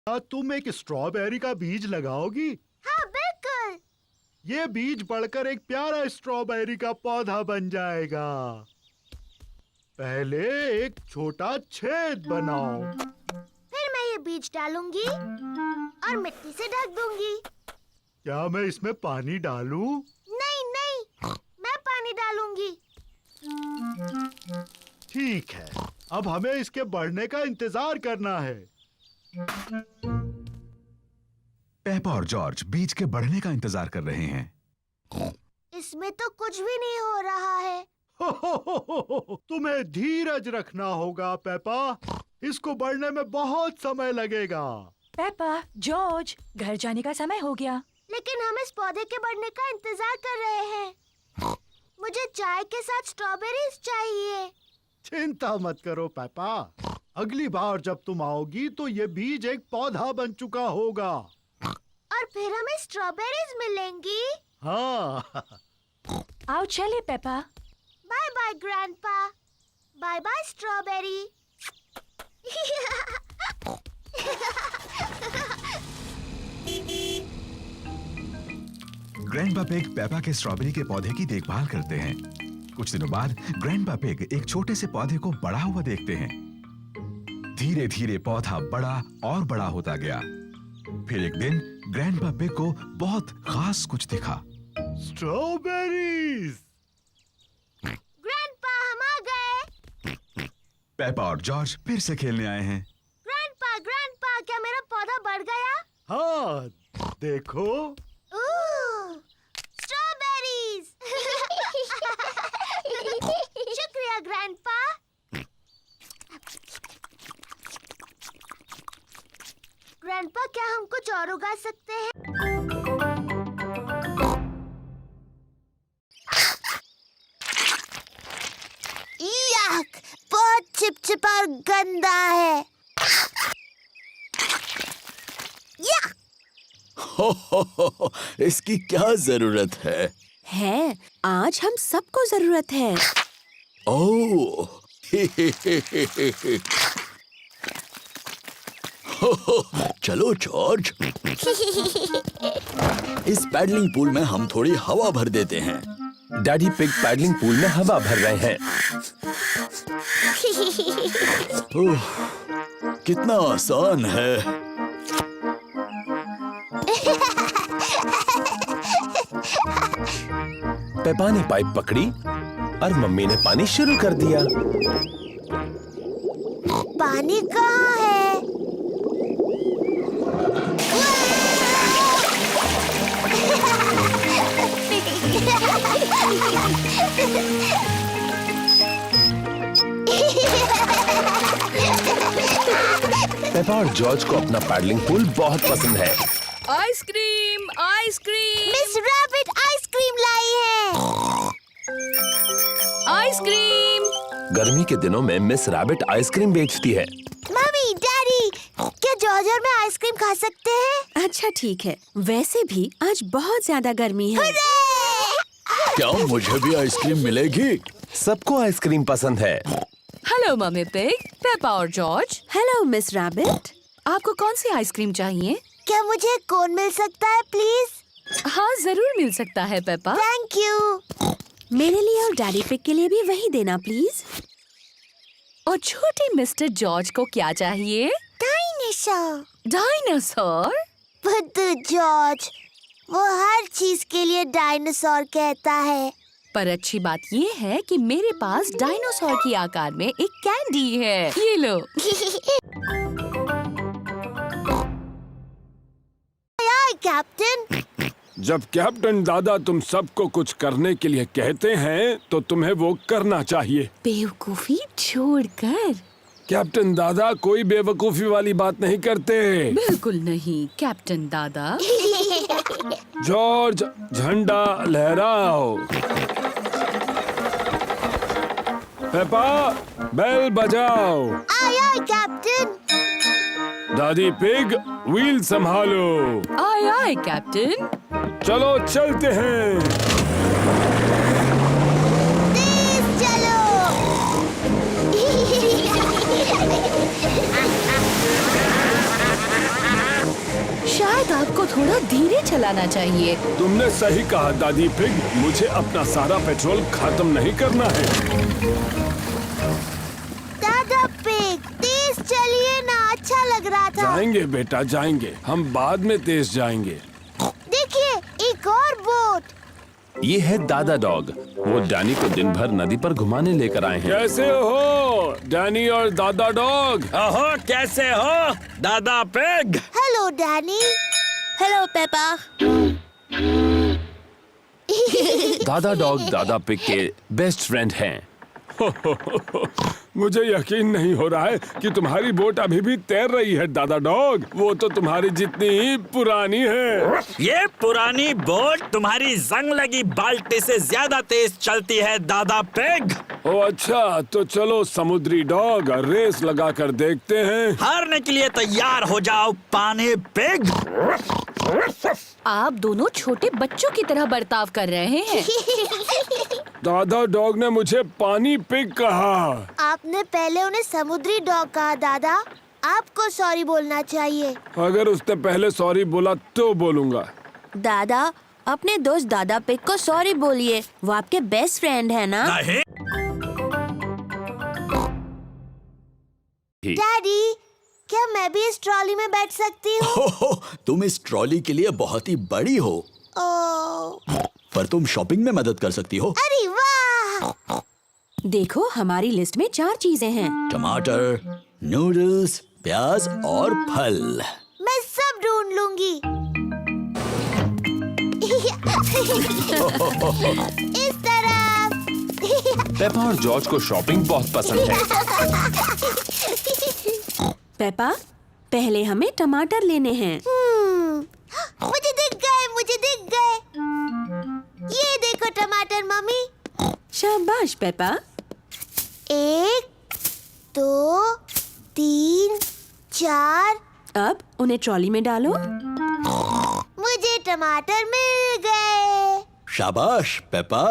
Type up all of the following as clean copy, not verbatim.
क्या तुम एक स्ट्रॉबेरी का बीज लगाओगी? हाँ बिल्कुल। ये बीज बढ़कर एक प्यारा स्ट्रॉबेरी का पौधा बन जाएगा। पहले एक छोटा छेद बनाओ। फिर मैं ये बीज डालूंगी और मिट्टी से ढक दूंगी। क्या मैं इसमें पानी डालूं? नहीं नहीं, मैं पानी डालूंगी। ठीक है, अब हमें इसके बढ़ने का इंतजार करना है। पेपा और जॉर्ज बीज के बढ़ने का इंतजार कर रहे हैं। इसमें तो कुछ भी नहीं हो रहा है। तुम्हें धीरज रखना होगा पेपा। इसको बढ़ने में बहुत समय लगेगा। पेपा, जॉर्ज, घर जाने का समय हो गया। लेकिन हम इस पौधे के बढ़ने का इंतजार कर रहे हैं। मुझे चाय के साथ स्ट्रॉबेरीज चाहिए। चिंता मत करो पेपा। अगली बार जब तुम आओगी तो ये बीज एक पौधा बन चुका होगा। और फिर हमें स्ट्रॉबेरीज मिलेंगी। हाँ। आओ चले Peppa. Bye bye grandpa. Bye bye strawberry. Grandpa Pig Peppa के स्ट्रॉबेरी के पौधे की देखभाल करते हैं। कुछ दिनों बाद ग्रैंडपा पिग एक छोटे से पौधे को बड़ा हुआ देखते हैं। धीरे धीरे पौधा बड़ा और बड़ा होता गया। फिर एक दिन ग्रैंडपा पिग को बहुत खास कुछ दिखा। स्ट्रॉबेरीज। ग्रैंडपा, हम आ गए। पेपा और जॉर्ज फिर से खेलने आए हैं। ग्रैंडपा, क्या मेरा पौधा बढ़ गया? हाँ, देखो। स्ट्रॉबेरीज। शुक्रिया ग्रैंडपा। ग्रैंडपा, क्या हम कुछ और उगा सकते हैं? याक, बहुत चिपचिपा और गंदा है। याक! हो, इसकी क्या जरूरत है? आज हम सबको जरूरत है। ओह, चलो जॉर्ज, इस पैडलिंग पूल में हम थोड़ी हवा भर देते हैं। डैडी पिग पैडलिंग पूल में हवा भर रहे हैं। ओह, कितना आसान है। पेपा ने पाइप पकड़ी और मम्मी ने पानी शुरू कर दिया। पानी कहाँ है? पेपा और जॉर्ज को अपना पैडलिंग पूल बहुत पसंद है। Ice cream, ice cream, miss rabbit ice cream लाई है। आइसक्रीम। गर्मी के दिनों में मिस रैबिट आइसक्रीम बेचती है। मम्मी, डैडी, क्या जॉर्ज और मैं आइसक्रीम खा सकते हैं? अच्छा ठीक है, वैसे भी आज बहुत ज्यादा गर्मी है। क्या मुझे भी आइसक्रीम मिलेगी? सबको आइसक्रीम पसंद है। हेलो मम्मी पिग, पेपा और जॉर्ज। Hello miss rabbit. आपको कौन सी आइसक्रीम चाहिए? क्या मुझे कोन मिल सकता है प्लीज? हाँ जरूर मिल सकता है पेपा। Thank you. मेरे लिए और डैडी पिग के लिए भी वही देना प्लीज। और छोटे मिस्टर जॉर्ज को क्या चाहिए? डायनासोर। डायनासोर? बुद्धू जॉर्ज, वो हर चीज के लिए डायनासोर कहता है। पर अच्छी बात ये है कि मेरे पास डायनासोर के आकार में एक कैंडी है। ये लो। कैप्टन। जब कैप्टन दादा तुम सबको कुछ करने के लिए कहते हैं तो तुम्हें वो करना चाहिए। बेवकूफी छोड़कर। कैप्टन दादा कोई बेवकूफी वाली बात नहीं करते। बिल्कुल नहीं कैप्टन दादा। जॉर्ज, झंडा लहराओ। पेपा, बेल बजाओ। आया कैप्टन। दादी पिग, व्हील संभालो। आए आए कैप्टन। चलो चलते हैं। तेज चलो। धीरे चलाना चाहिए। तुमने सही कहा दादी पिग, मुझे अपना सारा पेट्रोल खत्म नहीं करना है। दादा पिग, तेज चलिए ना, अच्छा लग रहा था। जाएंगे बेटा जाएंगे, हम बाद में तेज जाएंगे। देखिए, एक और बोट। ये है दादा डॉग। वो डैनी को दिन भर नदी पर घुमाने लेकर आए हैं। कैसे हो डैनी और दादा डॉग? ओहो, कैसे हो दादा pig? Hello Danny. Hello Peppa. दादा डॉग दादा पिग के बेस्ट फ्रेंड हैं। मुझे यकीन नहीं हो रहा है कि तुम्हारी बोट अभी भी तैर रही है दादा डॉग। वो तो तुम्हारी जितनी ही पुरानी है। ये पुरानी बोट तुम्हारी जंग लगी बाल्टी से ज्यादा तेज चलती है दादा पिग। ओ अच्छा, तो चलो समुद्री डॉग रेस लगा कर देखते हैं। हारने के लिए तैयार हो जाओ पानी पिग। आप दोनों छोटे बच्चों की तरह बर्ताव कर रहे हैं। दादा डॉग ने मुझे पानी पिग कहा। आपने पहले उन्हें समुद्री डॉग कहा दादा। आपको सॉरी बोलना चाहिए। अगर उसने पहले सॉरी बोला तो बोलूंगा। दादा, अपने दोस्त दादा पिग को सॉरी बोलिए, वो आपके बेस्ट फ्रेंड है ना? नहीं, डैडी, क्या मैं भी इस ट्रॉली में बैठ सकती हूँ? ओहो, तुम इस ट्रॉली के लिए बहुत ही बड़ी हो, ओह, पर तुम शॉपिंग में मदद कर सकती हो। अरे वाह! देखो, हमारी लिस्ट में 4 चीजें हैं। टमाटर, नूडल्स, प्याज और फल। मैं सब ढूंढ लूंगी। इस तरफ। पेपा और जॉर्ज को शॉपिंग बहुत पसंद है। पेपा, पहले हमें टमाटर लेने हैं। मुझे दिख गए, मुझे दिख गए। ये देखो टमाटर मम्मी। शाबाश पेपा। 1, 2, 3, 4। अब उन्हें ट्रॉली में डालो। मुझे टमाटर मिल गए। शाबाश पेपा।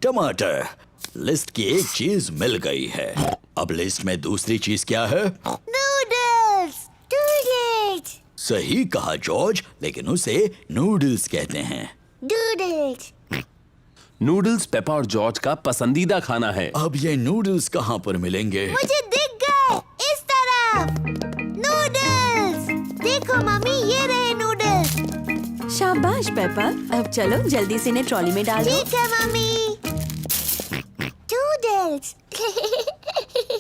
टमाटर, लिस्ट की एक चीज मिल गई है। अब लिस्ट में दूसरी चीज क्या है? नूडल्स। नूडल्स। सही कहा जॉर्ज, लेकिन उसे नूडल्स कहते हैं। नूडल्स। नूडल्स पेपा और जॉर्ज का पसंदीदा खाना है। अब ये नूडल्स कहाँ पर मिलेंगे? मुझे दिख गए, इस तरफ। नूडल्स। देखो मम्मी, ये रहे नूडल्स। शाबाश पेपा। अब चलो जल्दी से इन्हें ट्रॉली में डालो। ठीक है मम्मी। नूडल्स।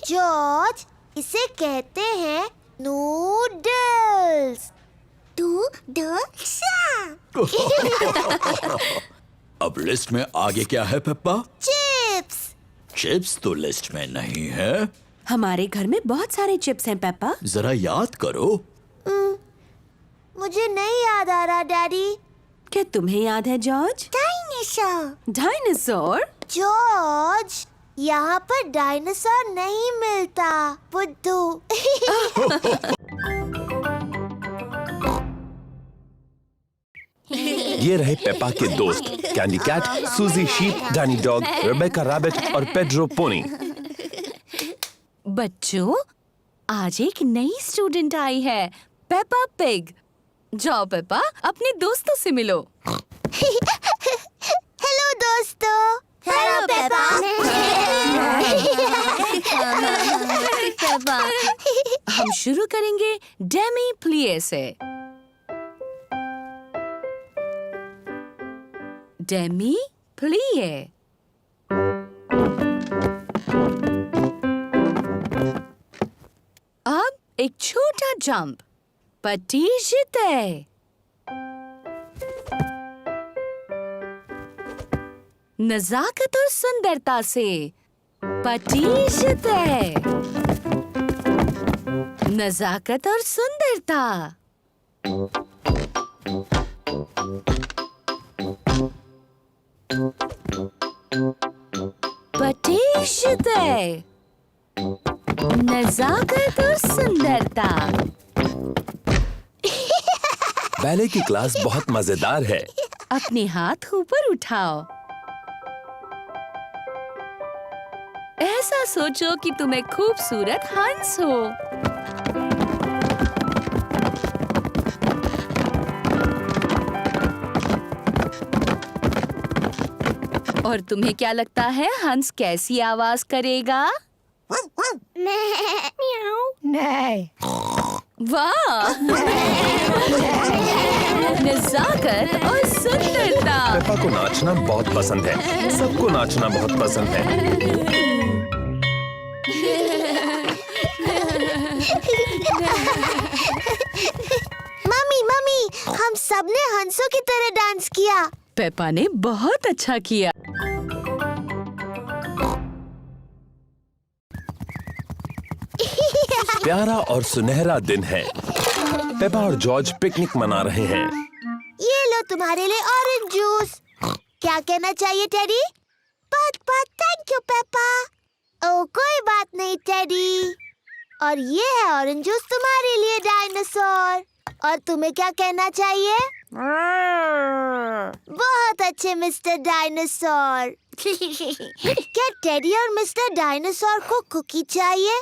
जॉर्ज, इसे कहते हैं नूडल्स। नूडल्स। अब लिस्ट में आगे क्या है पेप्पा? चिप्स। चिप्स तो लिस्ट में नहीं है। हमारे घर में बहुत सारे चिप्स हैं पेपा। जरा याद करो। मुझे नहीं याद आ रहा डैडी। क्या तुम्हें याद है जॉर्ज? डायनासोर। डायनासोर? जॉर्ज, यहाँ पर डायनासोर नहीं मिलता, बुद्धू। ये रहे पेपा के दोस्त Candy Cat, Suzy Sheep, Danny Dog, Rebecca Rabbit और पेड्रो पोनी। बच्चों, आज एक नई स्टूडेंट आई है, पेपा पिग। जाओ पेपा, अपने दोस्तों से मिलो। हेलो दोस्तों। Hello Peppa. हम शुरू करेंगे डेमी प्लिए से। डेमी प्लिए। अब एक छोटा जंप। पटीशते। नजाकत और सुंदरता से। पटीशते। नजाकत और सुंदरता। पटीशते। नजाकत और सुंदरता। बैले की क्लास बहुत मजेदार है। अपने हाथ ऊपर उठाओ। ऐसा सोचो कि तुम एक खूबसूरत हंस हो। और तुम्हें क्या लगता है हंस कैसी आवाज करेगा? वाह! नजाकत और सुंदरता। पेपा को नाचना बहुत पसंद है। सबको नाचना बहुत पसंद है। मम्मी मम्मी, हम सबने हंसों की तरह डांस किया। पेपा ने बहुत अच्छा किया। प्यारा और सुनहरा दिन है। पेपा और जॉर्ज पिकनिक मना रहे हैं। ये लो तुम्हारे लिए ऑरेंज जूस। क्या कहना चाहिए टेडी? बहुत बहुत थैंक यू पेपा। ओह कोई बात नहीं टेडी। और ये है ऑरेंज जूस तुम्हारे लिए डायनासोर। और तुम्हें क्या कहना चाहिए? बहुत अच्छे मिस्टर डायनासोर। क्या टेडी और मिस्टर डायनासोर को कुकी चाहिए?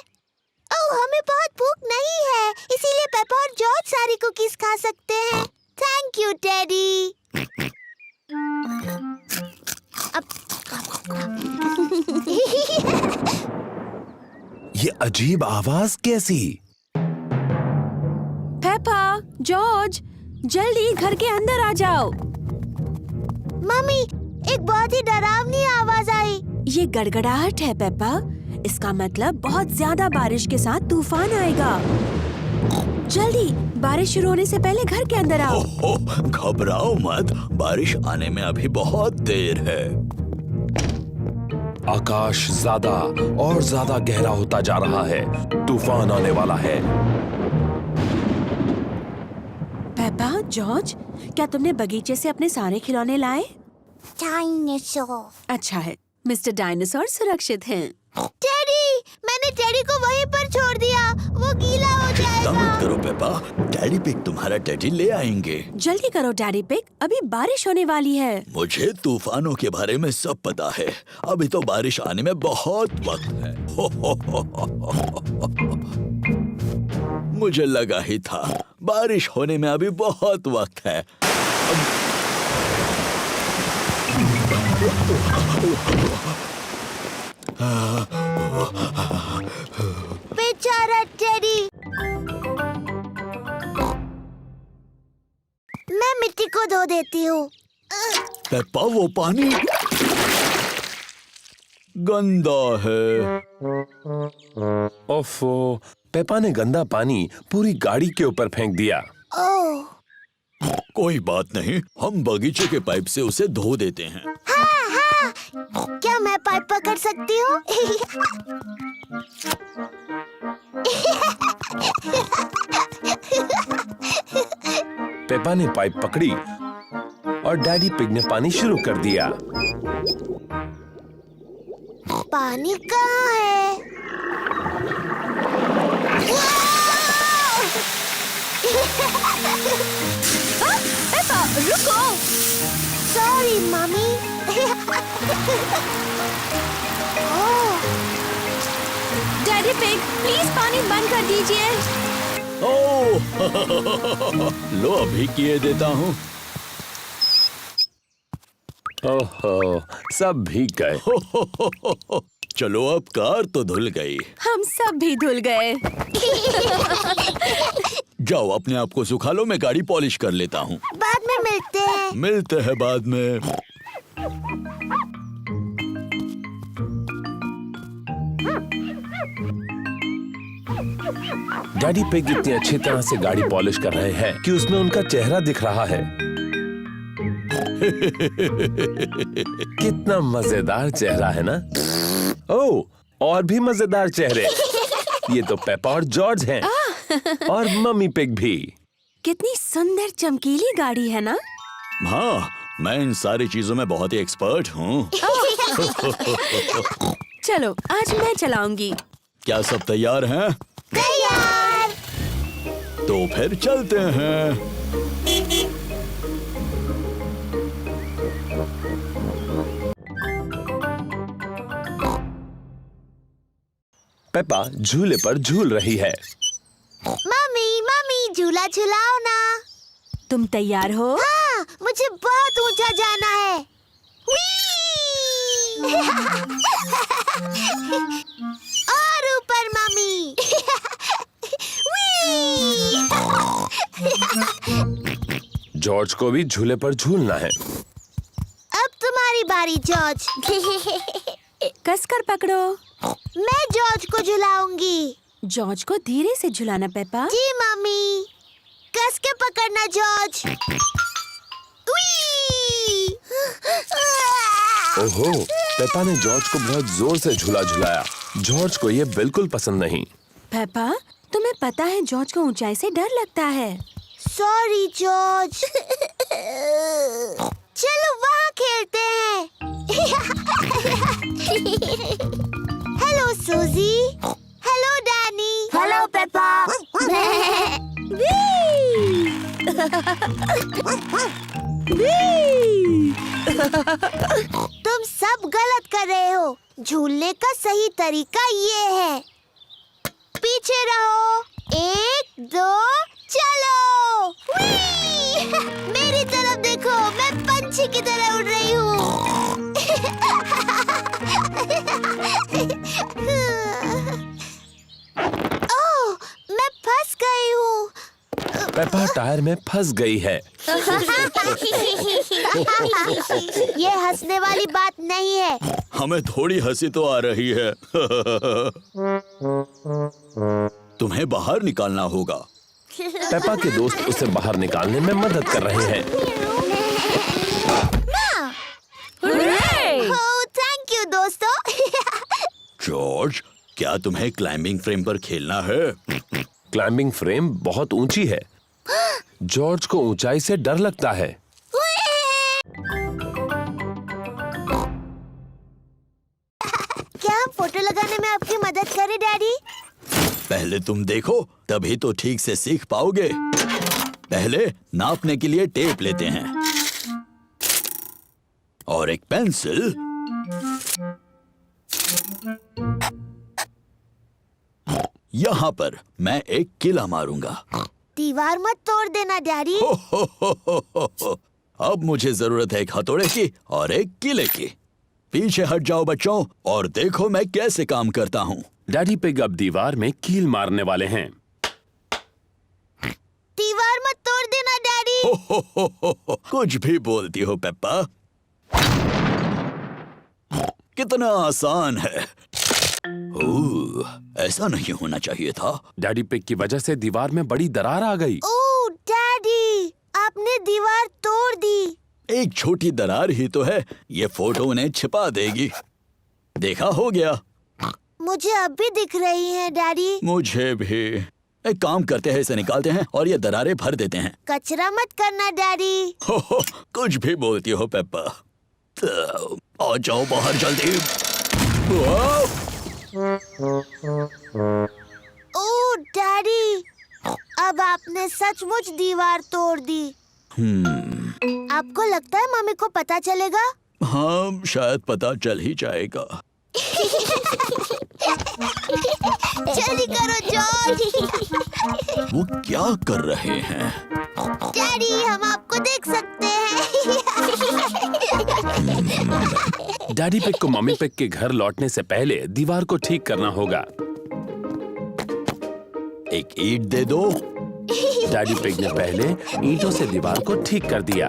ओह हमें बहुत भूख नहीं है, इसीलिए पेपा और जॉर्ज सारी कुकीज खा सकते हैं। Thank you teddy. ये अजीब आवाज कैसी? पेपा, जॉर्ज, जल्दी घर के अंदर आ जाओ। मम्मी, एक बहुत ही डरावनी आवाज आई। ये गड़गड़ाहट है पेपा। इसका मतलब बहुत ज्यादा बारिश के साथ तूफान आएगा। जल्दी, बारिश शुरू होने से पहले घर के अंदर आओ। ओह, घबराओ मत, बारिश आने में अभी बहुत देर है। आकाश ज्यादा और ज्यादा गहरा होता जा रहा है। तूफान आने वाला है। पेपा, जॉर्ज, क्या तुमने बगीचे से अपने सारे खिलौने लाए? डायनासोर। अच्छा है, मिस्टर डायनासोर सुरक्षित हैं। टेडी, मैंने टेडी को वहीं पर छोड़ दिया। वो गीला हो चिंता मत जाएगा। करो पेपा, डैडी पिग तुम्हारा टेडी ले आएंगे। जल्दी करो डैडी पिग, अभी बारिश होने वाली है। मुझे तूफानों के बारे में सब पता है। अभी तो बारिश आने में बहुत वक्त है। मुझे लगा ही था, बारिश होने में अभी बहुत वक्त है। बेचारा टेडी। मैं मिट्टी को धो देती हूँ। पेप्पा, वो पानी गंदा है। ओफो, पेपा ने गंदा पानी पूरी गाड़ी के ऊपर फेंक दिया। ओह, कोई बात नहीं, हम बगीचे के पाइप से उसे धो देते हैं। हाँ हाँ, क्या मैं पाइप पकड़ सकती हूँ? पेपा ने पाइप पकड़ी और डैडी पिग ने पानी शुरू कर दिया। पानी कहाँ है? पेपा, रुको। Sorry mummy. Oh, daddy pig, please पानी बंद कर दीजिए। ओह, लो अभी किए देता हूँ। ओहो, सब भीग गए। चलो अब कार तो धुल गई। हम सब भी धुल गए। जाओ अपने आप को सुखा लो, मैं गाड़ी पॉलिश कर लेता हूँ। बाद में मिलते हैं। मिलते हैं बाद में। डैडी पिग इतनी अच्छी तरह से गाड़ी पॉलिश कर रहे हैं कि उसमें उनका चेहरा दिख रहा है। कितना मजेदार चेहरा है ना? ओह, और भी मजेदार चेहरे। ये तो पेपा और जॉर्ज हैं। और मम्मी पिग भी। कितनी सुंदर चमकीली गाड़ी है ना? हाँ, मैं इन सारी चीजों में बहुत ही एक्सपर्ट हूँ। चलो, आज मैं चलाऊंगी। क्या सब तैयार हैं? तैयार। तो फिर चलते हैं। पेपा झूले पर झूल रही है। मम्मी मम्मी, झूला झुलाओ ना। तुम तैयार हो? हाँ, मुझे बहुत ऊंचा जाना है। Whee! और ऊपर मम्मी। जॉर्ज को भी झूले पर झूलना है। अब तुम्हारी बारी जॉर्ज। कसकर पकड़ो। मैं जॉर्ज को झुलाऊंगी। जॉर्ज को धीरे से झुलाना पेपा। जी मम्मी। कस के पकड़ना जॉर्ज। ओहो, पेपा ने जॉर्ज को बहुत जोर से झुलाया। जॉर्ज को ये बिल्कुल पसंद नहीं। पेपा, तुम्हें पता है जॉर्ज को ऊंचाई से डर लगता है। Sorry George. चलो वहाँ खेलते हैं। हेलो सूजी। Hello Danny. Hello Peppa. तुम सब गलत कर रहे हो। झूलने का सही तरीका ये है। पीछे रहो। 1, 2 चलो। मेरी तरफ देखो, मैं पंछी की तरह उड़ रही हूँ। ओह, मैं फंस गई हूँ। पेपा टायर में फंस गई है। ये हंसने वाली बात नहीं है। हमें थोड़ी हंसी तो आ रही है। तुम्हें बाहर निकालना होगा। पेपा के दोस्त उसे बाहर निकालने में मदद कर रहे हैं। ओह, थैंक यू दोस्तों। जॉर्ज, क्या तुम्हें क्लाइंबिंग फ्रेम पर खेलना है? क्लाइंबिंग फ्रेम बहुत ऊंची है। जॉर्ज को ऊंचाई से डर लगता है। क्या हम फोटो लगाने में आपकी मदद करें डैडी? पहले तुम देखो, तभी तो ठीक से सीख पाओगे। पहले नापने के लिए टेप लेते हैं और एक पेंसिल। यहाँ पर मैं एक किला मारूंगा। दीवार मत तोड़ देना डैडी। हो। अब मुझे जरूरत है एक हथौड़े की और एक किले की। पीछे हट जाओ बच्चों और देखो मैं कैसे काम करता हूँ। डैडी पिग अब दीवार में कील मारने वाले हैं। दीवार मत तोड़ देना डैडी। हो। कुछ भी बोलती हो पेप्पा। कितना आसान है। ओह, ऐसा नहीं होना चाहिए था। डैडी पिग की वजह से दीवार में बड़ी दरार आ गई। ओह डैडी, आपने दीवार तोड़ दी। एक छोटी दरार ही तो है, ये फोटो उन्हें छिपा देगी। देखा, हो गया। मुझे अब भी दिख रही हैं डैडी। मुझे भी। एक काम करते हैं, इसे निकालते हैं और ये दरारें भर देते हैं। कचरा मत करना डैडी। हो, कुछ भी बोलती हो पेप्पा। तो आ जाओ बाहर जल्दी। ओह डैडी, अब आपने सचमुच दीवार तोड़ दी। आपको लगता है मम्मी को पता चलेगा? हाँ, शायद पता चल ही जाएगा। जल्दी करो जॉर्ज। वो क्या कर रहे हैं? डैडी, हम आपको देख सकते हैं। डैडी पिग को मम्मी पिग के घर लौटने से पहले दीवार को ठीक करना होगा। एक ईंट दे दो। डैडी पिग ने पहले ईंटों से दीवार को ठीक कर दिया।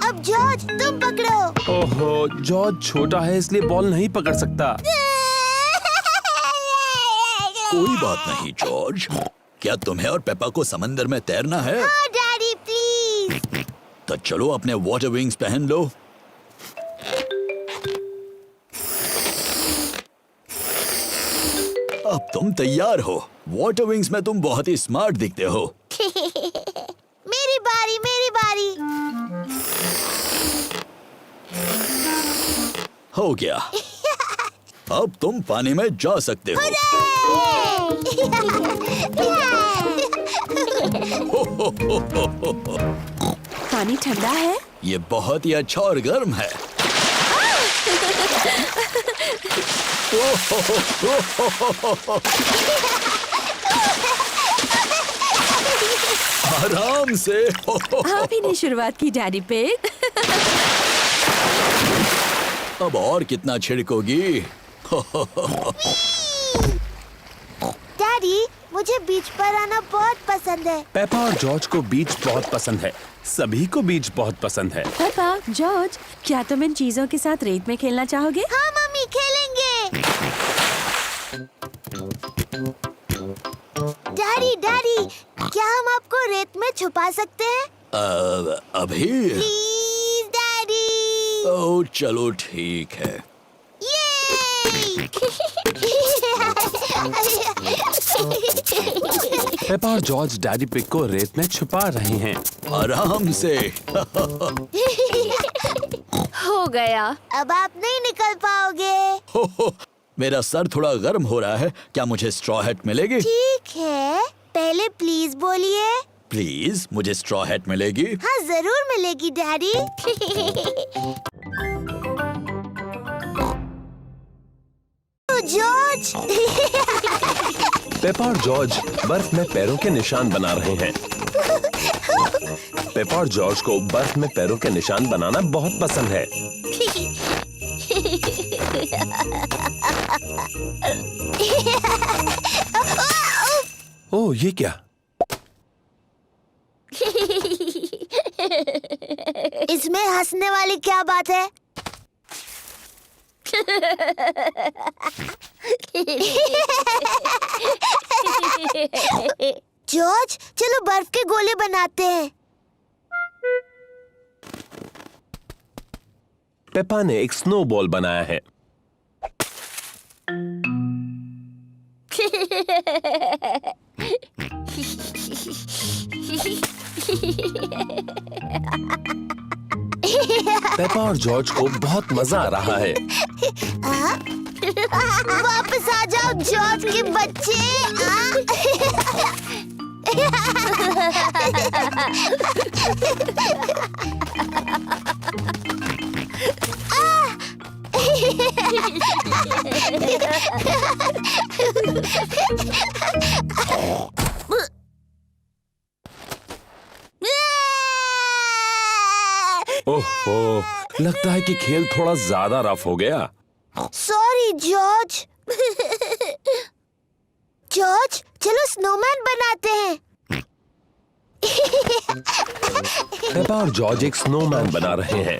अब जॉर्ज, तुम पकड़ो। ओहो, जॉर्ज छोटा है इसलिए बॉल नहीं पकड़ सकता। कोई बात नहीं जॉर्ज। क्या तुम्हें और पेप्पा को समंदर में तैरना है? हाँ डैडी, प्लीज। तो चलो अपने वाटर विंग्स पहन लो। अब तुम तैयार हो। वाटर विंग्स में तुम बहुत ही स्मार्ट दिखते हो। मेरी बारी, मेरी बारी। हो गया। अब तुम पानी में जा सकते हो। पानी ठंडा है। ये बहुत ही अच्छा और गर्म है। आराम से। आप ही ने शुरुआत की डैडी पिग। अब और कितना छिड़कोगी? डैडी, मुझे बीच पर आना बहुत पसंद है। पेपा और जॉर्ज को बीच बहुत पसंद है। सभी को बीच बहुत पसंद है। पेपा, जॉर्ज, क्या तुम इन चीजों के साथ रेत में खेलना चाहोगे? हाँ मम्मी, खेलेंगे। डैडी, डैडी, क्या हम आपको रेत में छुपा सकते हैं? अभी? Please daddy. ओह, चलो ठीक है। ये पेपा और जॉर्ज डैडी पिग को रेत में छुपा रहे हैं। आराम से। हो गया। अब आप नहीं निकल पाओगे। हो, मेरा सर थोड़ा गर्म हो रहा है। क्या मुझे स्ट्रॉ हैट मिलेगी? ठीक है, पहले प्लीज बोलिए। प्लीज, मुझे स्ट्रॉ हैट मिलेगी? हाँ, जरूर मिलेगी डैडी। जॉर्ज। पेपा और जॉर्ज बर्फ में पैरों के निशान बना रहे हैं। पेपा और जॉर्ज को बर्फ में पैरों के निशान बनाना बहुत पसंद है। ओह, ये क्या? इसमें हंसने वाली क्या बात है? जॉर्ज, चलो बर्फ के गोले बनाते हैं। पेपा ने एक स्नोबॉल बनाया है। पेपा और जॉर्ज को बहुत मजा आ रहा है। वापस आ जाओ जॉर्ज के बच्चे। ओहो, लगता है कि खेल थोड़ा ज्यादा रफ हो गया। Sorry George. जॉर्ज, चलो स्नोमैन बनाते हैं। पेपा और जॉर्ज एक स्नोमैन बना रहे हैं।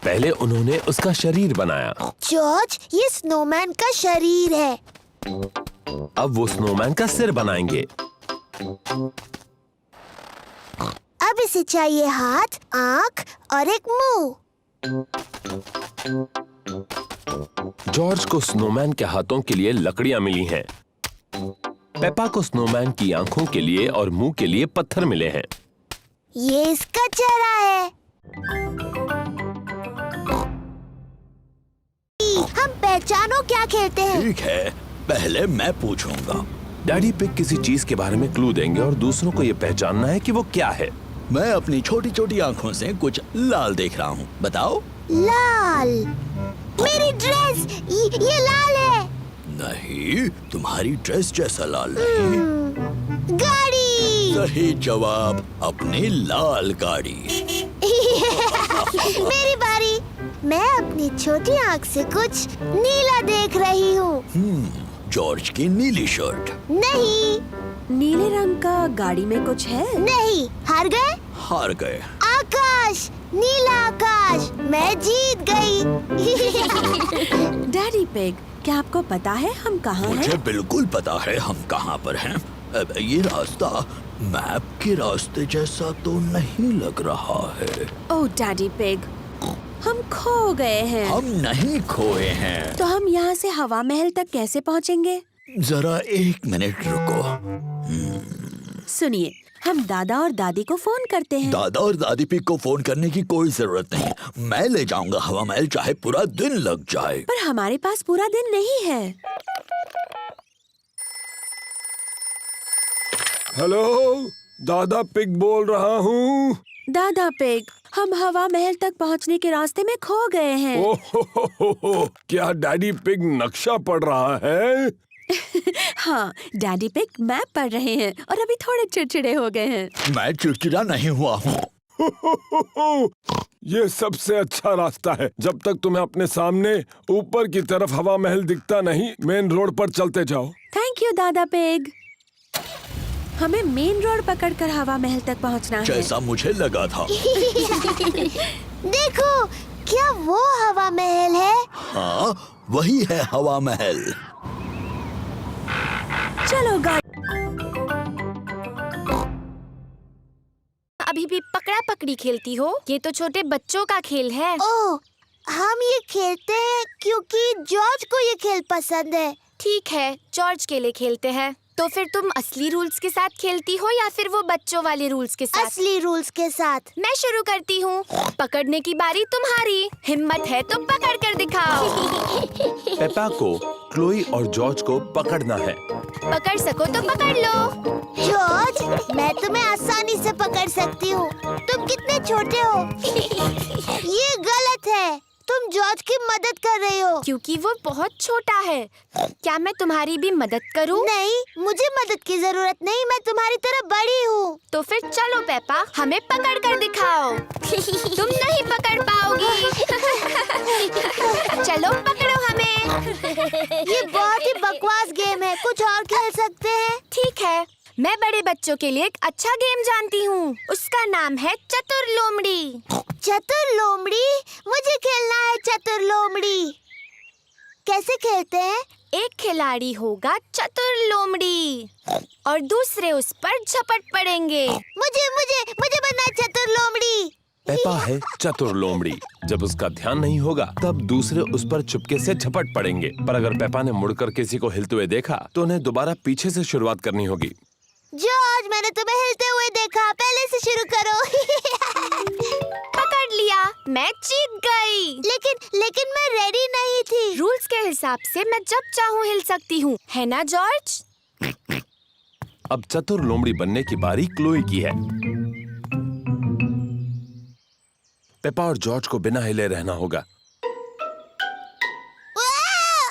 पहले उन्होंने उसका शरीर बनाया। जॉर्ज, ये स्नोमैन का शरीर है। अब वो स्नोमैन का सिर बनाएंगे। अब इसे चाहिए हाथ, आंख और एक मुंह। जॉर्ज को स्नोमैन के हाथों के लिए लकड़ियां मिली हैं। पेपा को स्नोमैन की आंखों के लिए और मुंह के लिए पत्थर मिले हैं। ये इसका चेहरा है। हम पहचानो क्या खेलते हैं। ठीक है, पहले मैं पूछूंगा। डैडी पिग किसी चीज के बारे में क्लू देंगे और दूसरों को ये पहचानना है कि वो क्या है। मैं अपनी छोटी छोटी आंखों से कुछ लाल देख रहा हूँ। बताओ। लाल। मेरी ड्रेस, ये लाल है। नहीं, तुम्हारी ड्रेस जैसा लाल नहीं। गाड़ी। सही जवाब, अपनी लाल गाड़ी। मेरी बारी। मैं अपनी छोटी आंख से कुछ नीला देख रही हूँ। जॉर्ज की नीली शर्ट। नहीं। नीले रंग का गाड़ी में कुछ है? नहीं। हार गए? हार गए। आकाश, नीला आकाश। मैं जीत गई। डैडी पिग, क्या आपको पता है हम कहाँ हैं? मुझे बिल्कुल पता है हम कहाँ पर हैं। अब ये रास्ता मैप के रास्ते जैसा तो नहीं लग रहा है। ओह डैडी पिग, हम खो गए हैं। हम नहीं खोए हैं। तो हम यहाँ से हवा महल तक कैसे पहुँचेंगे? जरा 1 मिनट रुको। सुनिए, हम दादा और दादी को फोन करते हैं। दादा और दादी पिग को फोन करने की कोई जरूरत नहीं। मैं ले जाऊंगा हवा महल, चाहे पूरा दिन लग जाए। पर हमारे पास पूरा दिन नहीं है। हेलो, दादा पिग बोल रहा हूँ। दादा पिग, हम हवा महल तक पहुंचने के रास्ते में खो गए हैं। ओह, क्या डैडी पिग नक्शा पढ़ रहा है? हाँ, डैडी पिग मैप पढ़ रहे हैं और अभी थोड़े चिड़चिड़े हो गए हैं। मैं चिड़चिड़ा नहीं हुआ हूँ। ये सबसे अच्छा रास्ता है। जब तक तुम्हें अपने सामने ऊपर की तरफ हवा महल दिखता नहीं, मेन रोड पर चलते जाओ। थैंक यू दादा पिग। हमें मेन रोड पकड़कर हवा महल तक पहुंचना है। जैसा मुझे लगा था। देखो, क्या वो हवा महल है? हाँ, वही है हवा महल। चलो गाड़ी। अभी भी पकड़ा पकड़ी खेलती हो? ये तो छोटे बच्चों का खेल है। ओह, हम ये खेलते हैं क्योंकि जॉर्ज को ये खेल पसंद है। ठीक है, जॉर्ज के लिए खेलते हैं। तो फिर तुम असली रूल्स के साथ खेलती हो या फिर वो बच्चों वाले रूल्स के साथ? असली रूल्स के साथ। मैं शुरू करती हूँ। पकड़ने की बारी तुम्हारी। हिम्मत है तो पकड़ कर दिखाओ। पेपा को क्लोई और जॉर्ज को पकड़ना है। पकड़ सको तो पकड़ लो। जॉर्ज, मैं तुम्हें आसानी से पकड़ सकती हूँ। तुम कितने छोटे हो। ये गलत है। तुम जॉर्ज की मदद कर रही हो। क्योंकि वो बहुत छोटा है। क्या मैं तुम्हारी भी मदद करूं? नहीं, मुझे मदद की जरूरत नहीं। मैं तुम्हारी तरह बड़ी हूँ। तो फिर चलो पेपा, हमें पकड़ कर दिखाओ। तुम नहीं पकड़ पाओगी। चलो पकड़ो हमें। ये बहुत ही बकवास गेम है। कुछ और खेल सकते हैं? ठीक है, मैं बड़े बच्चों के लिए एक अच्छा गेम जानती हूँ। उसका नाम है चतुर लोमड़ी। चतुर लोमड़ी? मुझे खेलना है चतुर लोमड़ी। कैसे खेलते हैं? एक खिलाड़ी होगा चतुर लोमड़ी और दूसरे उस पर झपट पड़ेंगे। मुझे मुझे मुझे बनना है चतुर लोमड़ी। पेपा है चतुर लोमड़ी। जब उसका ध्यान नहीं होगा तब दूसरे उस पर चुपके से झपट पड़ेंगे। पर अगर पेपा ने मुड़कर किसी को हिलते हुए देखा तो उन्हें दोबारा पीछे से शुरुआत करनी होगी। जॉर्ज, मैंने तुम्हें हिलते हुए देखा। पहले से शुरू करो। पकड़ लिया, मैं जीत गई। लेकिन मैं रेडी नहीं थी। रूल्स के हिसाब से मैं जब चाहूँ हिल सकती हूँ, है ना जॉर्ज? अब चतुर लोमड़ी बनने की बारी क्लोई की है। पेपा और जॉर्ज को बिना हिले रहना होगा।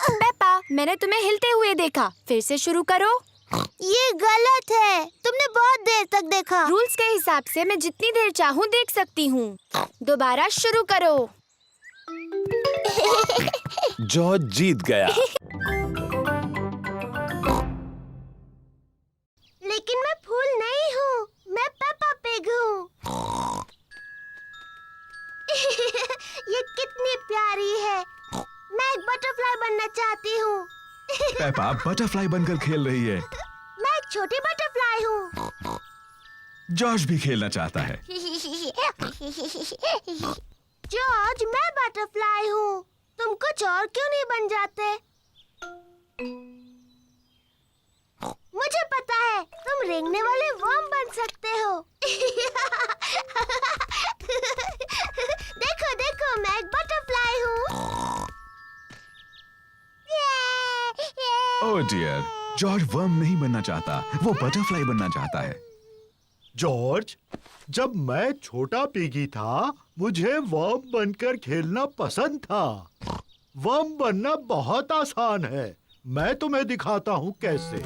पेपा, मैंने तुम्हें हिलते हुए देखा। फिर से शुरू करो। ये गलत है। तुमने बहुत देर तक देखा। रूल्स के हिसाब से मैं जितनी देर चाहूँ देख सकती हूँ। दोबारा शुरू करो। जॉर्ज जीत गया। लेकिन मैं फूल नहीं हूँ। मैं पेपा पिग हूँ। ये कितनी प्यारी है। मैं एक बटरफ्लाई बनना चाहती हूँ। पेपा बटरफ्लाई बनकर खेल रही है। मैं एक छोटी बटरफ्लाई हूँ। जॉर्ज भी खेलना चाहता है। जॉर्ज, मैं बटरफ्लाई हूँ। तुम कुछ और क्यों नहीं बन जाते? मुझे पता है, तुम रेंगने वाले वर्म बन सकते हो। देखो देखो, मैं एक बटरफ्लाई हूँ। ओह डियर, जॉर्ज वर्म नहीं बनना चाहता। वो बटरफ्लाई बनना चाहता है। जॉर्ज, जब मैं छोटा पिगी था, मुझे वर्म बनकर खेलना पसंद था। वर्म बनना बहुत आसान है। मैं तुम्हें दिखाता हूँ कैसे।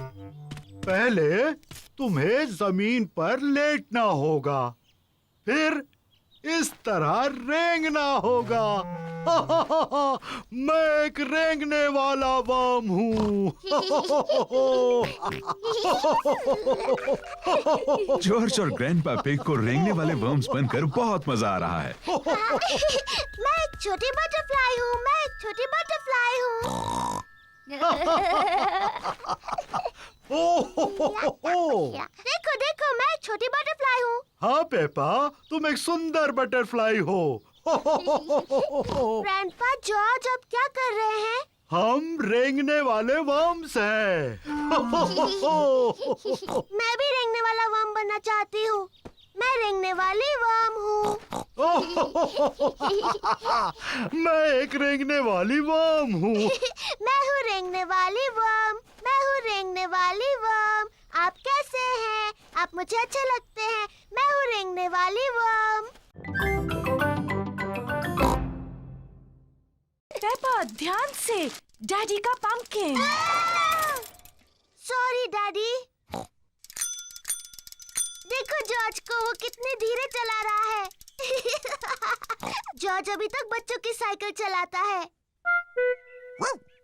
पहले तुम्हें जमीन पर लेटना होगा, फिर इस तरह रेंगना होगा। मैं एक रेंगने वाला वर्म हूँ। जॉर्ज और ग्रैंडपा पिग को रेंगने वाले वर्म्स बनकर बहुत मजा आ रहा है। मैं एक छोटी बटरफ्लाई हूँ। मैं एक छोटी बटरफ्लाई हूँ। देखो देखो, मैं एक छोटी बटरफ्लाई हूँ। हाँ पेपा, तुम एक सुंदर बटरफ्लाई हो। ग्रैंडपा, जॉर्ज अब क्या कर रहे हैं? हम रेंगने वाले वर्म्स हैं। मैं भी रेंगने वाला वर्म बनना चाहती हूँ। मैं रेंगने वाली वर्म हूँ। मैं एक रेंगने वाली वर्म हूँ। मैं हूँ रेंगने वाली वर्म। मैं हूँ रेंगने वाली वर्म। आप कैसे हैं? आप मुझे अच्छे लगते हैं। मैं हूँ रेंगने वाली वर्म। ध्यान से, डैडी का पंपकिन। Sorry daddy. देखो जॉर्ज को, वो कितने धीरे चला रहा है। जॉर्ज अभी तक बच्चों की साइकिल चलाता है।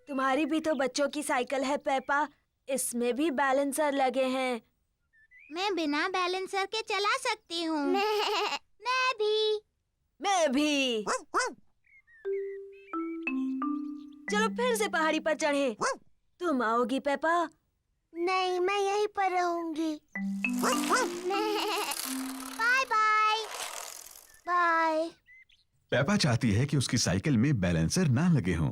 तुम्हारी भी तो बच्चों की साइकिल है पेपा, इसमें भी बैलेंसर लगे हैं। मैं बिना बैलेंसर के चला सकती हूँ। मैं भी। चलो फिर से पहाड़ी पर चढ़े। तुम आओगी पेपा? नहीं, मैं यहीं पर रहूंगी। Bye bye. बाय। पेपा चाहती है कि उसकी साइकिल में बैलेंसर ना लगे हों।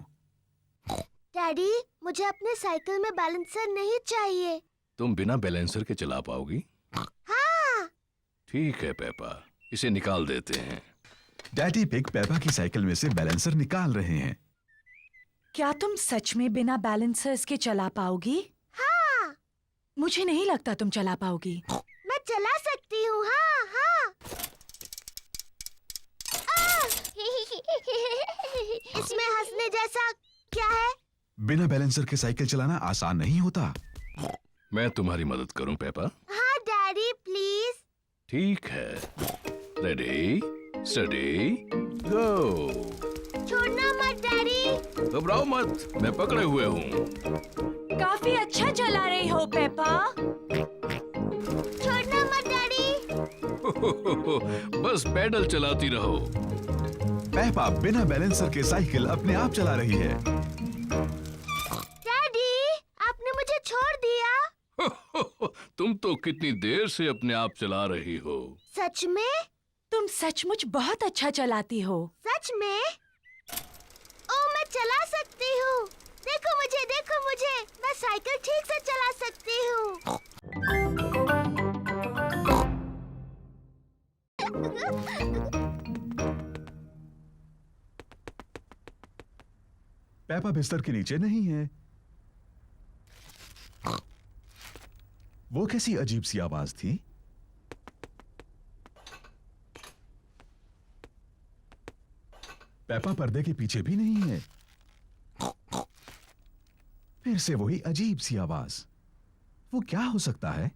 डैडी, मुझे अपने साइकिल में बैलेंसर नहीं चाहिए। तुम बिना बैलेंसर के चला पाओगी? हाँ। ठीक है पेपा, इसे निकाल देते हैं। डैडी पिग पेपा की साइकिल में से बैलेंसर निकाल रहे हैं। क्या तुम सच में बिना बैलेंसर्स के चला पाओगी? हाँ। मुझे नहीं लगता तुम चला पाओगी। मैं चला सकती हूँ। हाँ हाँ। इसमें हंसने जैसा क्या है? बिना बैलेंसर के साइकिल चलाना आसान नहीं होता। मैं तुम्हारी मदद करूं पेपा? हाँ डैडी, प्लीज। ठीक है। रेडी, स्टडी, गो। छोड़ना मत डैडी। घबराओ मत, मैं पकड़े हुए हूँ। काफी अच्छा चला रही हो पेपा। छोड़ना मत डैडी। बस पैडल चलाती रहो। पेपा बिना बैलेंसर के साइकिल अपने आप चला रही है। डैडी, आपने मुझे छोड़ दिया। तुम तो कितनी देर से अपने आप चला रही हो। सच में? तुम सचमुच बहुत अच्छा चलाती हो। सच में? ओ, मैं चला सकती हूँ। देखो मुझे, मैं साइकिल ठीक से चला सकती हूँ। पेपा बिस्तर के नीचे नहीं है। वो कैसी अजीब सी आवाज थी? पेपा पर्दे के पीछे भी नहीं है। फिर से वही अजीब सी आवाज। वो क्या हो सकता है?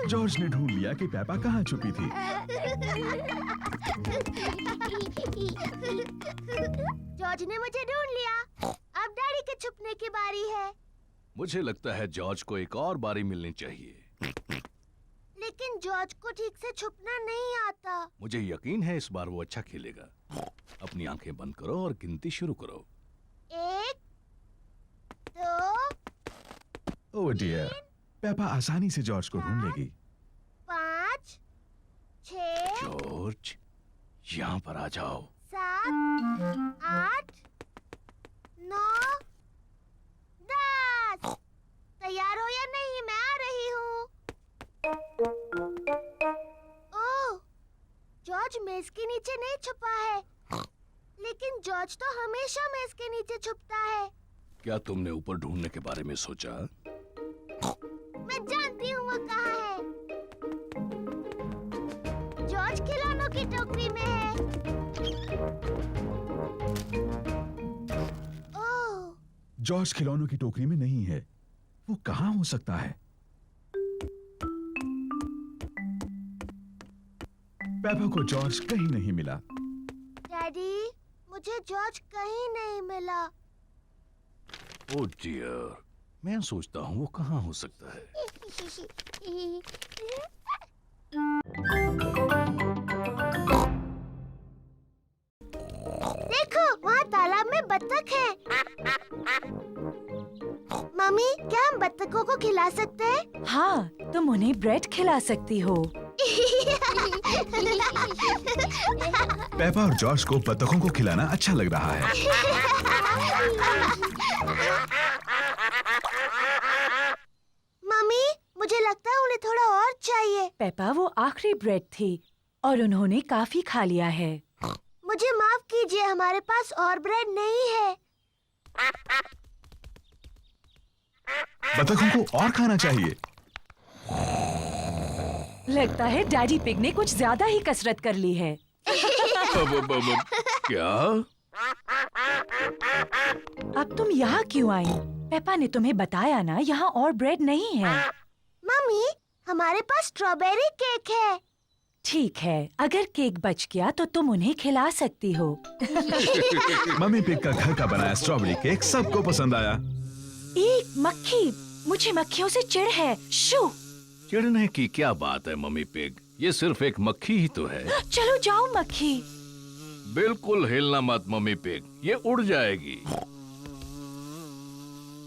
जॉर्ज ने ढूंढ लिया कि पेपा कहाँ छुपी थी। जॉर्ज ने मुझे ढूंढ लिया। अब डैडी के छुपने की बारी है। मुझे लगता है जॉर्ज को एक और बारी मिलनी चाहिए। लेकिन जॉर्ज को ठीक से छुपना नहीं आता। मुझे यकीन है इस बार वो अच्छा खेलेगा। अपनी आंखें बंद करो और गिनती शुरू करो। 1, 2, ओह डियर, पेपा आसानी से जॉर्ज को ढूंढ लेगी। 5, 6, जॉर्ज, यहाँ पर आ जाओ। 7, 8, 9, 10। तैयार हो या नहीं? मैं आ रही हूँ। ओह, जॉर्ज मेज के नीचे नहीं छुपा है। लेकिन जॉर्ज तो हमेशा मेज के नीचे छुपता है। क्या तुमने ऊपर ढूंढने के बारे में सोचा? मैं जानती हूँ वो कहाँ है। जॉर्ज खिलौनों की टोकरी में है। ओह, जॉर्ज खिलौनों की टोकरी में नहीं है। वो कहाँ हो सकता है? पेपा को जॉर्ज कहीं नहीं मिला। डैडी, मुझे जॉर्ज कहीं नहीं मिला। ओह डियर, मैं सोचता हूँ वो कहाँ हो सकता है। देखो, वहाँ तालाब में बत्तख है। मम्मी, क्या हम बत्तखों को खिला सकते हैं? हाँ, तुम उन्हें ब्रेड खिला सकती हो। पेपा और जॉर्ज को बत्तखों को खिलाना अच्छा लग रहा है। मम्मी, मुझे लगता है उन्हें थोड़ा और चाहिए। पेपा, वो आखिरी ब्रेड थी और उन्होंने काफी खा लिया है। मुझे माफ कीजिए, हमारे पास और ब्रेड नहीं है। बत्तखों को और खाना चाहिए। लगता है डैडी पिग ने कुछ ज्यादा ही कसरत कर ली है। क्या? अब तुम यहाँ क्यों आई? पेपा ने तुम्हें बताया ना, यहाँ और ब्रेड नहीं है। मम्मी, हमारे पास स्ट्रॉबेरी केक है। ठीक है, अगर केक बच गया तो तुम उन्हें खिला सकती हो। मम्मी पिग का घर का बनाया स्ट्रॉबेरी केक सबको पसंद आया। एक मक्खी, मुझे मक्खियों से चिढ़ है। शू! चिढ़ने की क्या बात है मम्मी पिग, ये सिर्फ एक मक्खी ही तो है। चलो जाओ मक्खी। बिल्कुल हिलना मत मम्मी पिग, ये उड़ जाएगी।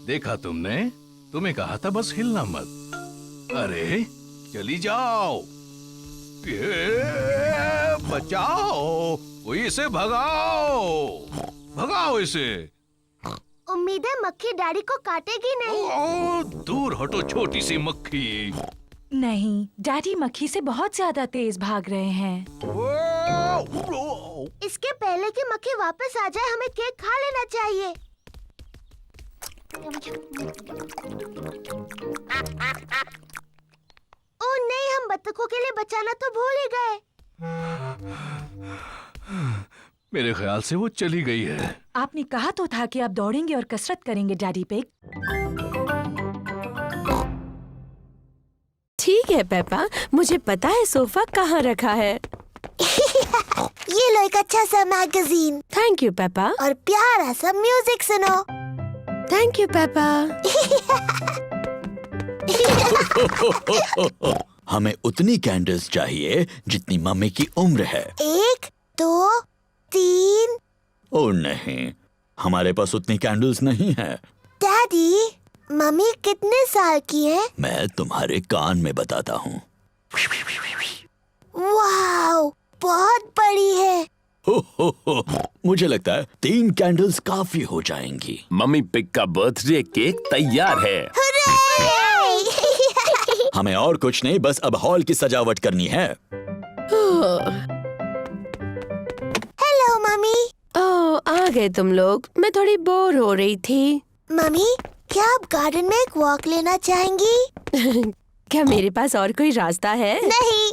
देखा तुमने? तुम्हें कहा था बस हिलना मत। अरे चली जाओ। ये बचाओ, इसे भगाओ, भगाओ इसे। उम्मीद है मक्खी डैडी को काटेगी नहीं। ओ, दूर हटो छोटी सी मक्खी। नहीं, डैडी मक्खी से बहुत ज्यादा तेज भाग रहे हैं। इसके पहले कि मक्खी वापस आ जाए, हमें केक खा लेना चाहिए। ओह नहीं, हम बत्तखों के लिए बचाना तो भूल ही गए। मेरे ख्याल से वो चली गई है। आपने कहा तो था कि आप दौड़ेंगे और कसरत करेंगे डैडी पिग। ठीक है पेपा, मुझे पता है सोफा कहाँ रखा है। ये लो एक अच्छा सा मैगजीन। Thank you Peppa. और प्यारा सा म्यूजिक सुनो। Thank you Peppa. हमें उतनी कैंडल्स चाहिए जितनी मम्मी की उम्र है। 1, 2, 3। ओ नहीं, हमारे पास उतनी कैंडल्स नहीं है। डैडी, मम्मी कितने साल की है? मैं तुम्हारे कान में बताता हूँ। वाओ, बहुत बड़ी है। हो, मुझे लगता है 3 कैंडल्स काफी हो जाएंगी। मम्मी पिग का बर्थडे केक तैयार है। हमें और कुछ नहीं, बस अब हॉल की सजावट करनी है। Hello mummy. ओह, आ गए तुम लोग। मैं थोड़ी बोर हो रही थी। मम्मी, क्या आप गार्डन में एक वॉक लेना चाहेंगी? क्या मेरे पास और कोई रास्ता है? नहीं।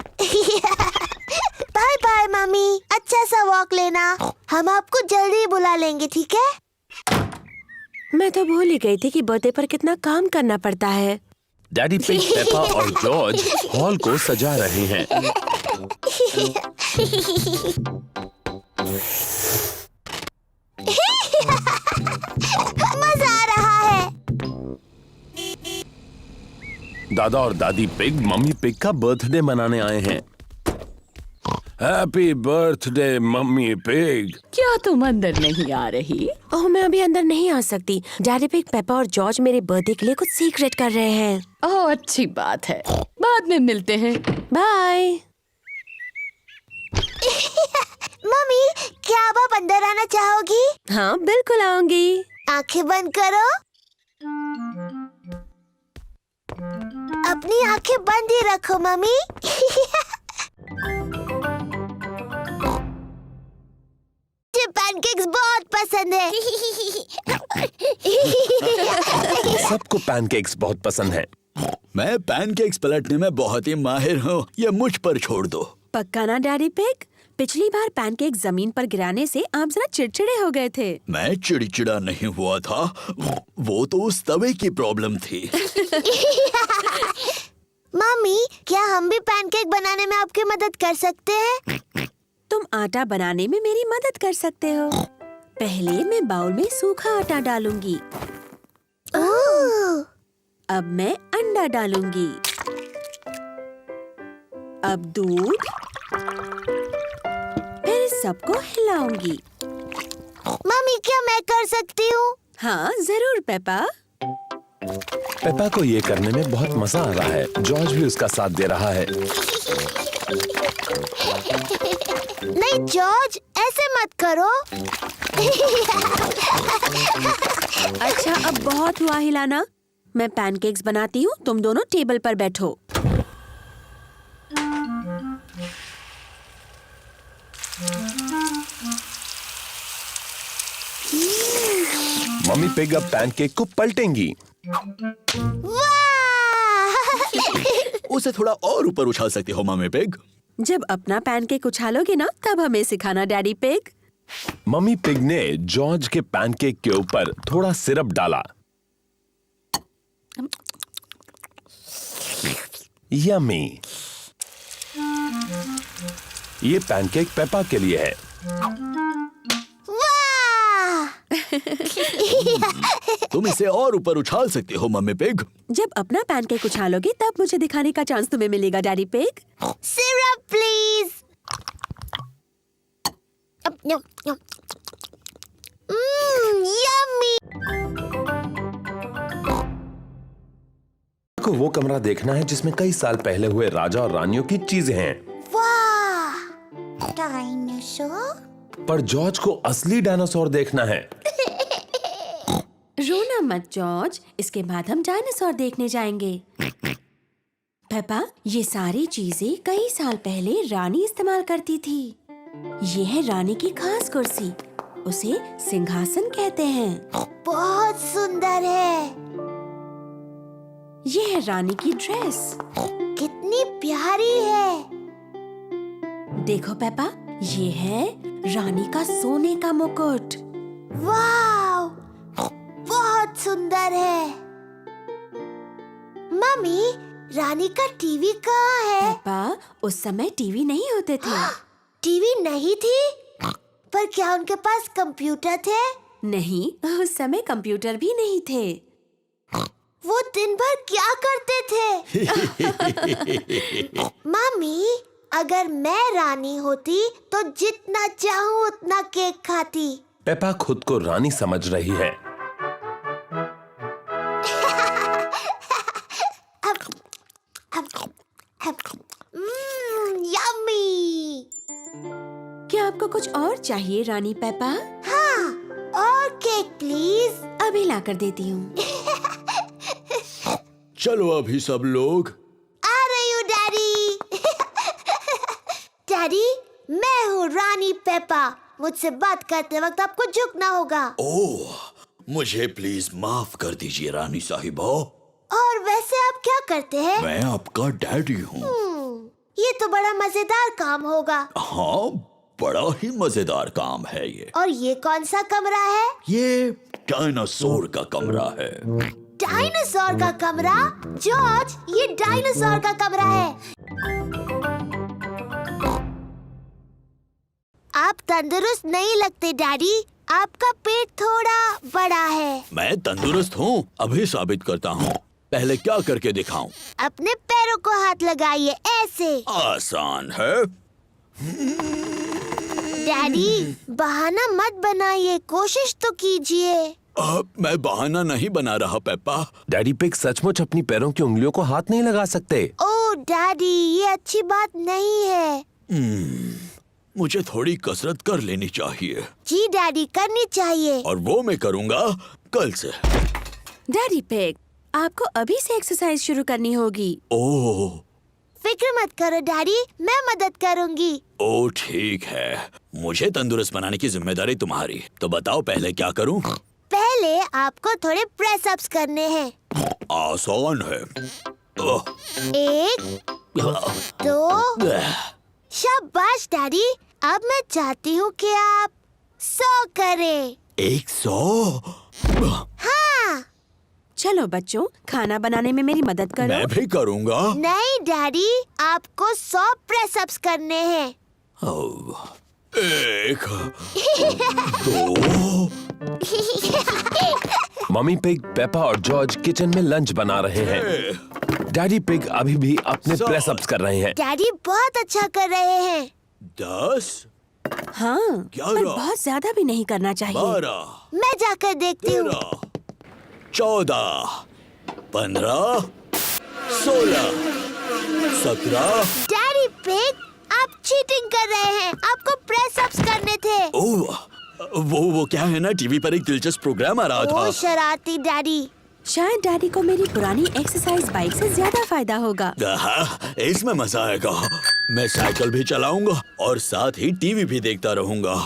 बाय बाय मम्मी, अच्छा सा वॉक लेना। हम आपको जल्दी बुला लेंगे, ठीक है? मैं तो भूल ही गई थी कि बर्थडे पर कितना काम करना पड़ता है। डैडी पिग, पेपा और जॉर्ज हॉल को सजा रहे हैं। मजा आ रहा है। दादा और दादी पिग मम्मी पिग का बर्थडे मनाने आए हैं। Happy birthday mummy pig. क्या तुम अंदर नहीं आ रही? ओह, मैं अभी अंदर नहीं आ सकती। डैडी पिग, पेपा और जॉर्ज मेरे बर्थडे के लिए कुछ सीक्रेट कर रहे हैं। ओह, अच्छी बात है, बाद में मिलते हैं। बाय। मम्मी, क्या आप अंदर आना चाहोगी? हाँ, बिल्कुल आऊंगी। आंखें बंद करो। अपनी आंखें बंद ही रखो मम्मी। मुझे पैनकेक्स बहुत पसंद है। सबको पैनकेक्स बहुत पसंद है। मैं पैनकेक्स पलटने में बहुत ही माहिर हूँ, ये मुझ पर छोड़ दो। पक्का ना डैडी पिग? पिछली बार पैनकेक जमीन पर गिराने से आप जरा चिड़चिड़े हो गए थे। मैं चिड़चिड़ा नहीं हुआ था, वो तो उस तवे की प्रॉब्लम थी। मम्मी, क्या हम भी पैनकेक बनाने में आपकी मदद कर सकते हैं? तुम आटा बनाने में मेरी मदद कर सकते हो। पहले मैं बाउल में सूखा आटा डालूंगी। ओह! अब मैं अंडा डालूंगी। अब दूध, फिर सबको हिलाऊंगी। मम्मी, क्या मैं कर सकती हूँ? हाँ जरूर पेपा। पेपा को ये करने में बहुत मजा आ रहा है। जॉर्ज भी उसका साथ दे रहा है। नहीं जॉर्ज, ऐसे मत करो। अच्छा, अब बहुत हुआ हिलाना। मैं पैनकेक्स बनाती हूँ, तुम दोनों टेबल पर बैठो। मम्मी पिग अब पैनकेक को पलटेंगी। वाह! उसे थोड़ा और ऊपर उछाल सकती हो मम्मी पिग। जब अपना पैनकेक उछालोगे ना तब हमें सिखाना डैडी पिग। मम्मी पिग ने जॉर्ज के पैनकेक के ऊपर थोड़ा सिरप डाला। यम्मी। ये पैनकेक पेपा के लिए है। तुम इसे और ऊपर उछाल सकती हो मम्मी पिग। जब अपना पैनकेक उछालोगे तब मुझे दिखाने का चांस तुम्हें मिलेगा daddy pig. Syrup please. Yummy. को वो कमरा देखना है जिसमें कई साल पहले हुए राजा और रानियों की चीजें हैं। वाह, डायनासोर। पर जॉर्ज को असली डायनासोर देखना है। रोना मत जॉर्ज, इसके बाद हम डायनासोर देखने जाएंगे। पेपा, ये सारी चीजें कई साल पहले रानी इस्तेमाल करती थी। ये है रानी की खास कुर्सी, उसे सिंहासन कहते हैं। बहुत सुंदर है। ये है रानी की ड्रेस, कितनी प्यारी है। देखो पेपा, ये है रानी का सोने का मुकुट। वाव, बहुत सुंदर है। मम्मी, रानी का टीवी कहाँ है? पेपा, उस समय टीवी नहीं होते थे। टीवी नहीं थी? पर क्या उनके पास कंप्यूटर थे? नहीं, उस समय कंप्यूटर भी नहीं थे। वो दिन भर क्या करते थे? मम्मी, अगर मैं रानी होती तो जितना चाहूँ उतना केक खाती। पेपा खुद को रानी समझ रही है। यम्मी। क्या आपको कुछ और चाहिए रानी पेपा? हाँ, और केक प्लीज। अभी लाकर देती हूँ। चलो अभी सब लोग। आ रही हूँ डैडी। डैडी, मैं हूँ रानी पेपा। मुझसे बात करते वक्त आपको झुकना होगा। ओह, मुझे प्लीज माफ कर दीजिए रानी साहिबा। और वैसे आप क्या करते हैं? मैं आपका डैडी हूँ। ये तो बड़ा मजेदार काम होगा। हाँ, बड़ा ही मजेदार काम है ये। और ये कौन सा कमरा है? ये डायनासोर का कमरा है। डायनासोर का कमरा? जॉर्ज, ये डायनासोर का कमरा है। आप तंदुरुस्त नहीं लगते डैडी। आपका पेट थोड़ा बड़ा है। मैं तंदुरुस्त हूँ, अभी साबित करता हूँ। पहले क्या करके दिखाऊं? अपने पैरों को हाथ लगाइए, ऐसे। आसान है। डैडी, बहाना मत बनाइए, कोशिश तो कीजिए। मैं बहाना नहीं बना रहा पेप्पा। डैडी पिग सचमुच अपनी पैरों की उंगलियों को हाथ नहीं लगा सकते। ओह डैडी, ये अच्छी बात नहीं है। मुझे थोड़ी कसरत कर लेनी चाहिए। जी डैडी, करनी चाहिए। और वो मैं करूँगा कल से। डैडी पिग, आपको अभी से एक्सरसाइज शुरू करनी होगी। ओह, फिक्र मत करो डैडी, मैं मदद करूंगी। ओह ठीक है, मुझे तंदुरुस्त बनाने की जिम्मेदारी तुम्हारी। तो बताओ पहले क्या करूं? पहले आपको थोड़े प्रेस अप्स करने हैं। आसान है। 1, 2, शाबाश डैडी। अब मैं चाहती हूँ कि आप 100 करें। 100? हाँ। चलो बच्चों, खाना बनाने में मेरी मदद करो। मैं भी करूँगा। नहीं डैडी, आपको 100 प्रेस अप्स करने हैं। 1, 2। मम्मी पिग, पेपा और जॉर्ज किचन में लंच बना रहे हैं। डैडी पिग अभी भी अपने प्रेस अप्स कर रहे हैं। डैडी बहुत अच्छा कर रहे हैं। 10। हाँ, 11, पर बहुत ज्यादा भी नहीं करना चाहिए। 12, मैं जाकर देखती हूँ। 13, 14, 15, 16, 17। डैडी पिग, आप चीटिंग कर रहे हैं। आपको प्रेस अप्स करने थे। ओह, वो क्या है ना, टीवी पर एक दिलचस्प प्रोग्राम आ रहा था। ओ शरारती डैडी। शायद डैडी को मेरी पुरानी एक्सरसाइज बाइक से ज्यादा फायदा होगा। इसमें मजा आएगा। मैं साइकिल भी चलाऊंगा और साथ ही टीवी भी देखता रहूंगा।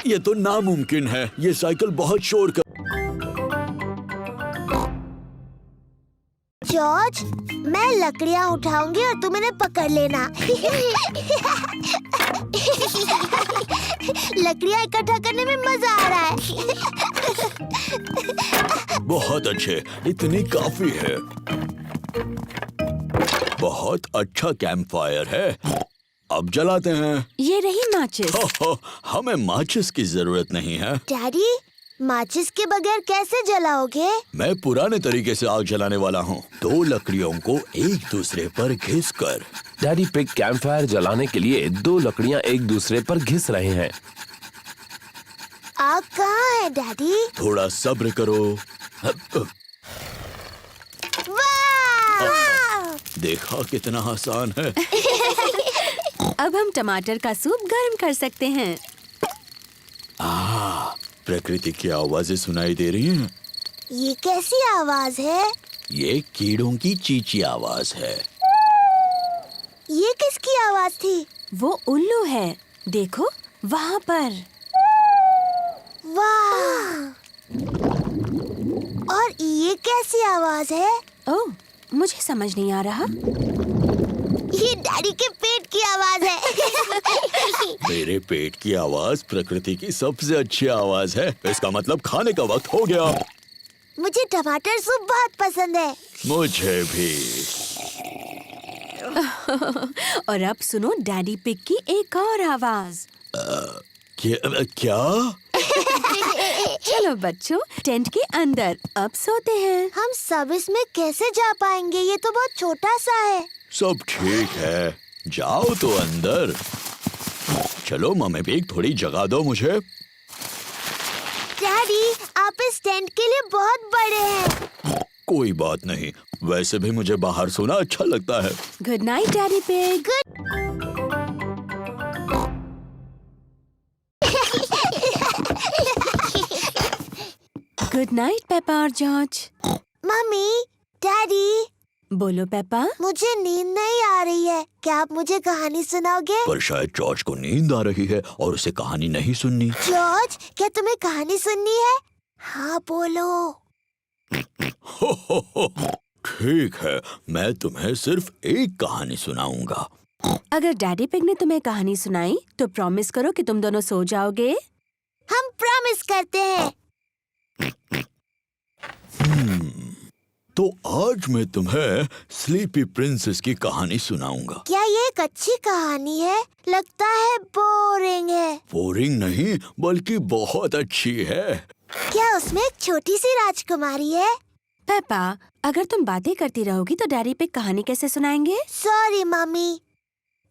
ये तो नामुमकिन है। ये साइकिल बहुत शोर कर। जॉर्ज, मैं लकड़ियाँ उठाऊंगी और तुम इन्हें पकड़ लेना। लकड़ियाँ इकट्ठा करने में मजा आ रहा है। बहुत अच्छे, इतनी काफी है। बहुत अच्छा कैंप फायर है। अब जलाते हैं। ये रही माचिस। हमें माचिस की जरूरत नहीं है। डैडी, माचिस के बगैर कैसे जलाओगे? मैं पुराने तरीके से आग जलाने वाला हूँ। 2 लकड़ियों को एक दूसरे पर घिसकर। डैडी पिग कैंप फायर जलाने के लिए 2 लकड़ियाँ एक दूसरे पर घिस रहे हैं। आग कहाँ है डैडी? थोड़ा सब्र करो। वाह! देखा कितना आसान है। अब हम टमाटर का सूप गर्म कर सकते हैं। प्रकृति की आवाजें सुनाई दे रही हैं। ये कैसी आवाज है? ये कीड़ों की चींची आवाज है। ये किसकी आवाज थी? वो उल्लू है, देखो वहाँ पर। वाह! और ये कैसी आवाज है? ओह, मुझे समझ नहीं आ रहा। ये डैडी के पेट की आवाज है। मेरे पेट की आवाज प्रकृति की सबसे अच्छी आवाज है। इसका मतलब खाने का वक्त हो गया। मुझे टमाटर सूप बहुत पसंद है। मुझे भी। और अब सुनो डैडी पिग की एक और आवाज। क्या? चलो बच्चों, टेंट के अंदर अब सोते हैं। हम सब इसमें कैसे जा पाएंगे? ये तो बहुत छोटा सा है। सब ठीक है, जाओ तो अंदर। चलो मम्मी पिग, थोड़ी जगह दो मुझे। डैडी, आप इस टेंट के लिए बहुत बड़े हैं। कोई बात नहीं, वैसे भी मुझे बाहर सोना अच्छा लगता है। Good night daddy pig. Good night Peppa और जॉर्ज। Mummy, daddy. बोलो पेपा। मुझे नींद नहीं आ रही है, क्या आप मुझे कहानी सुनाओगे? पर शायद जॉर्ज को नींद आ रही है और उसे कहानी नहीं सुननी। जॉर्ज, क्या तुम्हें कहानी सुननी है? हाँ बोलो। ठीक है, मैं तुम्हें सिर्फ एक कहानी सुनाऊंगा। अगर डैडी पिग ने तुम्हें कहानी सुनाई तो प्रॉमिस करो कि तुम दोनों सो जाओगे। हम प्रॉमिस करते हैं। तो आज मैं तुम्हें स्लीपी प्रिंसेस की कहानी सुनाऊंगा। क्या ये एक अच्छी कहानी है? लगता है बोरिंग है। बोरिंग नहीं, बल्कि बहुत अच्छी है। क्या उसमें एक छोटी सी राजकुमारी है? पेपा, अगर तुम बातें करती रहोगी तो डैडी पिग कहानी कैसे सुनाएंगे? Sorry mummy.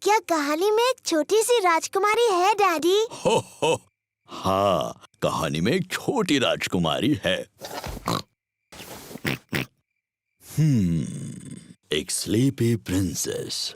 क्या कहानी में एक छोटी सी राजकुमारी है डैडी? हो, हाँ, कहानी में एक छोटी राजकुमारी है। एक स्लीपी प्रिंसेस।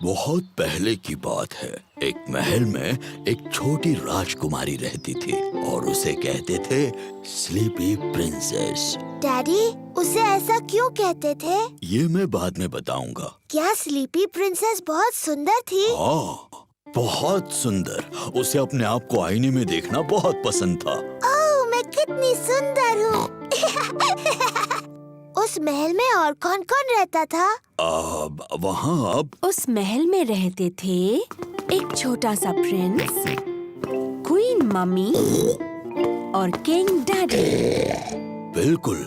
बहुत पहले की बात है। एक महल में एक छोटी राजकुमारी रहती थी और उसे कहते थे स्लीपी प्रिंसेस। डैडी, उसे ऐसा क्यों कहते थे? ये मैं बाद में बताऊंगा। क्या स्लीपी प्रिंसेस बहुत सुंदर थी? हाँ, बहुत सुंदर। उसे अपने आप को आईने में देखना बहुत पसंद था। ओह, मैं कितनी सुंदर हूँ। उस महल में और कौन कौन रहता था? वहाँ अब उस महल में रहते थे एक छोटा सा प्रिंस, क्वीन मम्मी और किंग डैडी। बिल्कुल,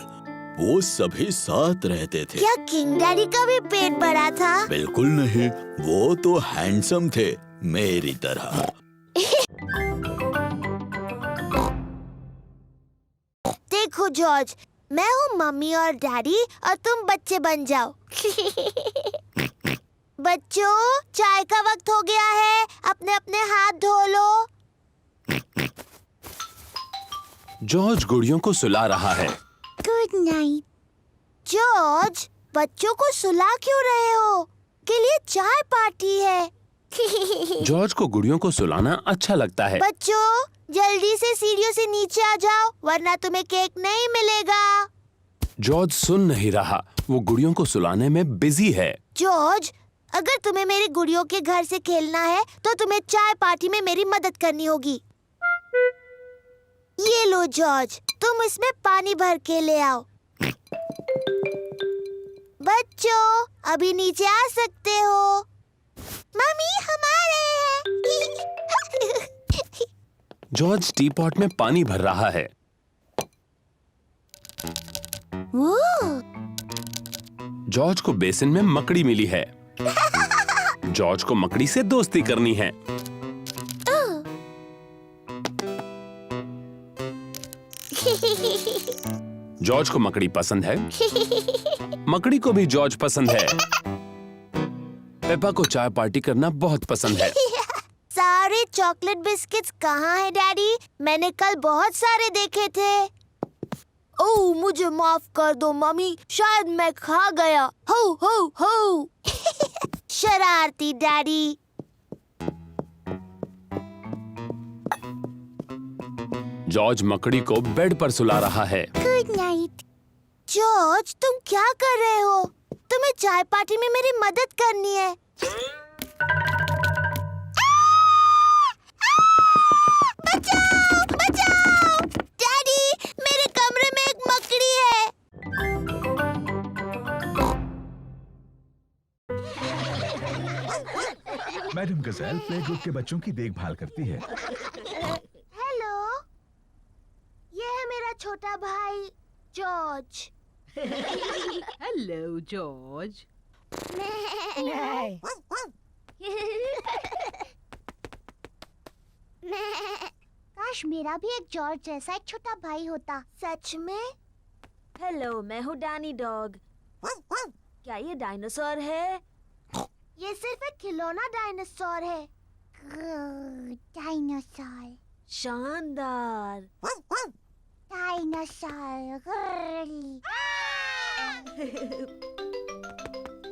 वो सभी साथ रहते थे। क्या किंग डैडी का भी पेट बड़ा था? बिल्कुल नहीं, वो तो हैंडसम थे, मेरी तरह। देखो जॉर्ज, मैं हूँ मम्मी और डैडी और तुम बच्चे बन जाओ। बच्चों, चाय का वक्त हो गया है, अपने अपने हाथ धो लो। जॉर्ज गुड़ियों को सुला रहा है। Good night. जॉर्ज, बच्चों को सुला क्यों रहे हो? के लिए चाय पार्टी है। जॉर्ज को गुड़ियों को सुलाना अच्छा लगता है। बच्चों, जल्दी से सीढ़ियों से नीचे आ जाओ, वरना तुम्हें केक नहीं मिलेगा। जॉर्ज सुन नहीं रहा, वो गुड़ियों को सुलाने में बिजी है। जॉर्ज, अगर तुम्हें मेरी गुड़ियों के घर से खेलना है तो तुम्हें चाय पार्टी में मेरी मदद करनी होगी। ये लो जॉर्ज, तुम इसमें पानी भर के ले आओ। बच्चों, अभी नीचे आ सकते हो। मम्मी, हम आ रहे हैं। जॉर्ज टी पॉट में पानी भर रहा है। वो जॉर्ज को बेसिन में मकड़ी मिली है। जॉर्ज को मकड़ी से दोस्ती करनी है। जॉर्ज को मकड़ी पसंद है। मकड़ी को भी जॉर्ज पसंद है। पेपा को चाय पार्टी करना बहुत पसंद है। सारे चॉकलेट बिस्किट्स कहाँ हैं डैडी? मैंने कल बहुत सारे देखे थे। ओह, मुझे माफ कर दो मम्मी, शायद मैं खा गया। हो हो हो। शरारती डैडी। जॉर्ज मकड़ी को बेड पर सुला रहा है। Good night. जॉर्ज, तुम क्या कर रहे हो? तुम्हें चाय पार्टी में मेरी मदद करनी है। बचाओ, बचाओ! डैडी, मेरे कमरे में एक मकड़ी है। मैडम गज़ेल प्ले ग्रुप के बच्चों की देखभाल करती है। हेलो, ये है मेरा छोटा भाई जॉर्ज। Hello George. काश मेरा भी एक जॉर्ज जैसा एक छोटा भाई होता। सच में? हेलो, मैं हूँ डैनी डॉग। क्या ये डायनासोर है? ये सिर्फ एक खिलौना डायनासोर है। डायनासोर, शानदार। Dinosaur,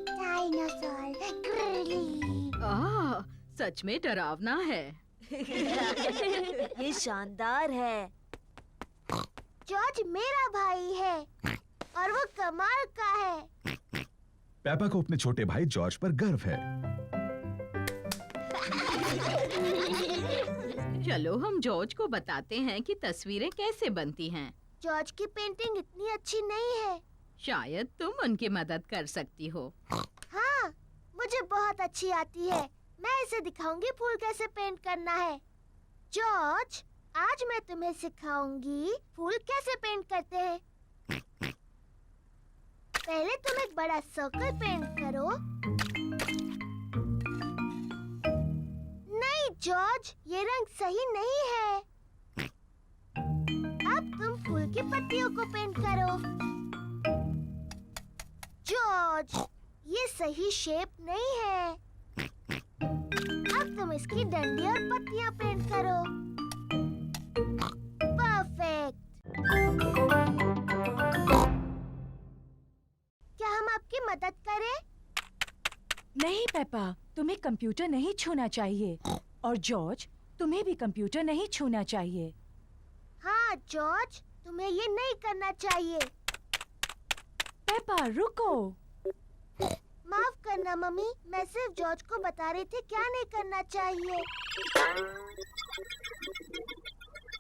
dinosaur. सच में डरावना है। ये शानदार है। जॉर्ज मेरा भाई है और वो कमाल का है। पेपा को अपने छोटे भाई जॉर्ज पर गर्व है। चलो हम जॉर्ज को बताते हैं कि तस्वीरें कैसे बनती हैं। जॉर्ज की पेंटिंग इतनी अच्छी नहीं है। शायद तुम उनकी मदद कर सकती हो। हाँ, मुझे बहुत अच्छी आती है। मैं इसे दिखाऊंगी फूल कैसे पेंट करना है। जॉर्ज, आज मैं तुम्हें सिखाऊंगी फूल कैसे पेंट करते हैं। पहले तुम एक बड़ा सर्कल पेंट करो। नहीं जॉर्ज, ये रंग सही नहीं है। अब तुम फूल की पत्तियों को पेंट करो। जॉर्ज, ये सही शेप नहीं है। अब तुम इसकी डंडी और पत्तियां पेंट करो। परफेक्ट। क्या हम आपकी मदद करें? नहीं पेपा, तुम्हें कंप्यूटर नहीं छूना चाहिए। और जॉर्ज, तुम्हें भी कंप्यूटर नहीं छूना चाहिए। हाँ जॉर्ज, तुम्हें ये नहीं करना चाहिए। पेपा रुको। माफ करना मम्मी, मैं सिर्फ जॉर्ज को बता रही थी क्या नहीं करना चाहिए।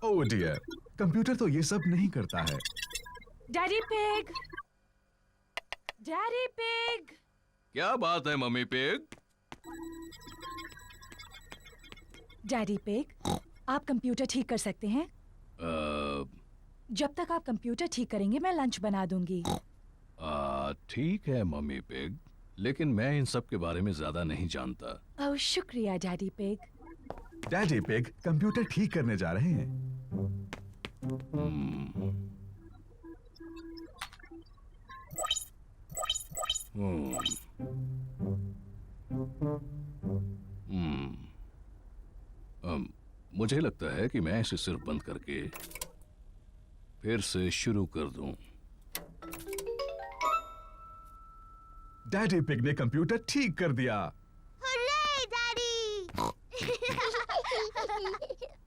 ओह डियर, कंप्यूटर तो ये सब नहीं करता है। Daddy pig, daddy pig. क्या बात है मम्मी पिग? डैडी पिग, आप कंप्यूटर ठीक कर सकते हैं? जब तक आप कंप्यूटर ठीक करेंगे मैं लंच बना दूंगी। ठीक है मम्मी पिग, लेकिन मैं इन सब के बारे में ज्यादा नहीं जानता। ओह शुक्रिया daddy pig. Daddy pig computer ठीक करने जा रहे हैं। मुझे लगता है कि मैं इसे सिर्फ बंद करके फिर से शुरू कर दूं। डैडी पिग ने कंप्यूटर ठीक कर दिया। Hurray daddy!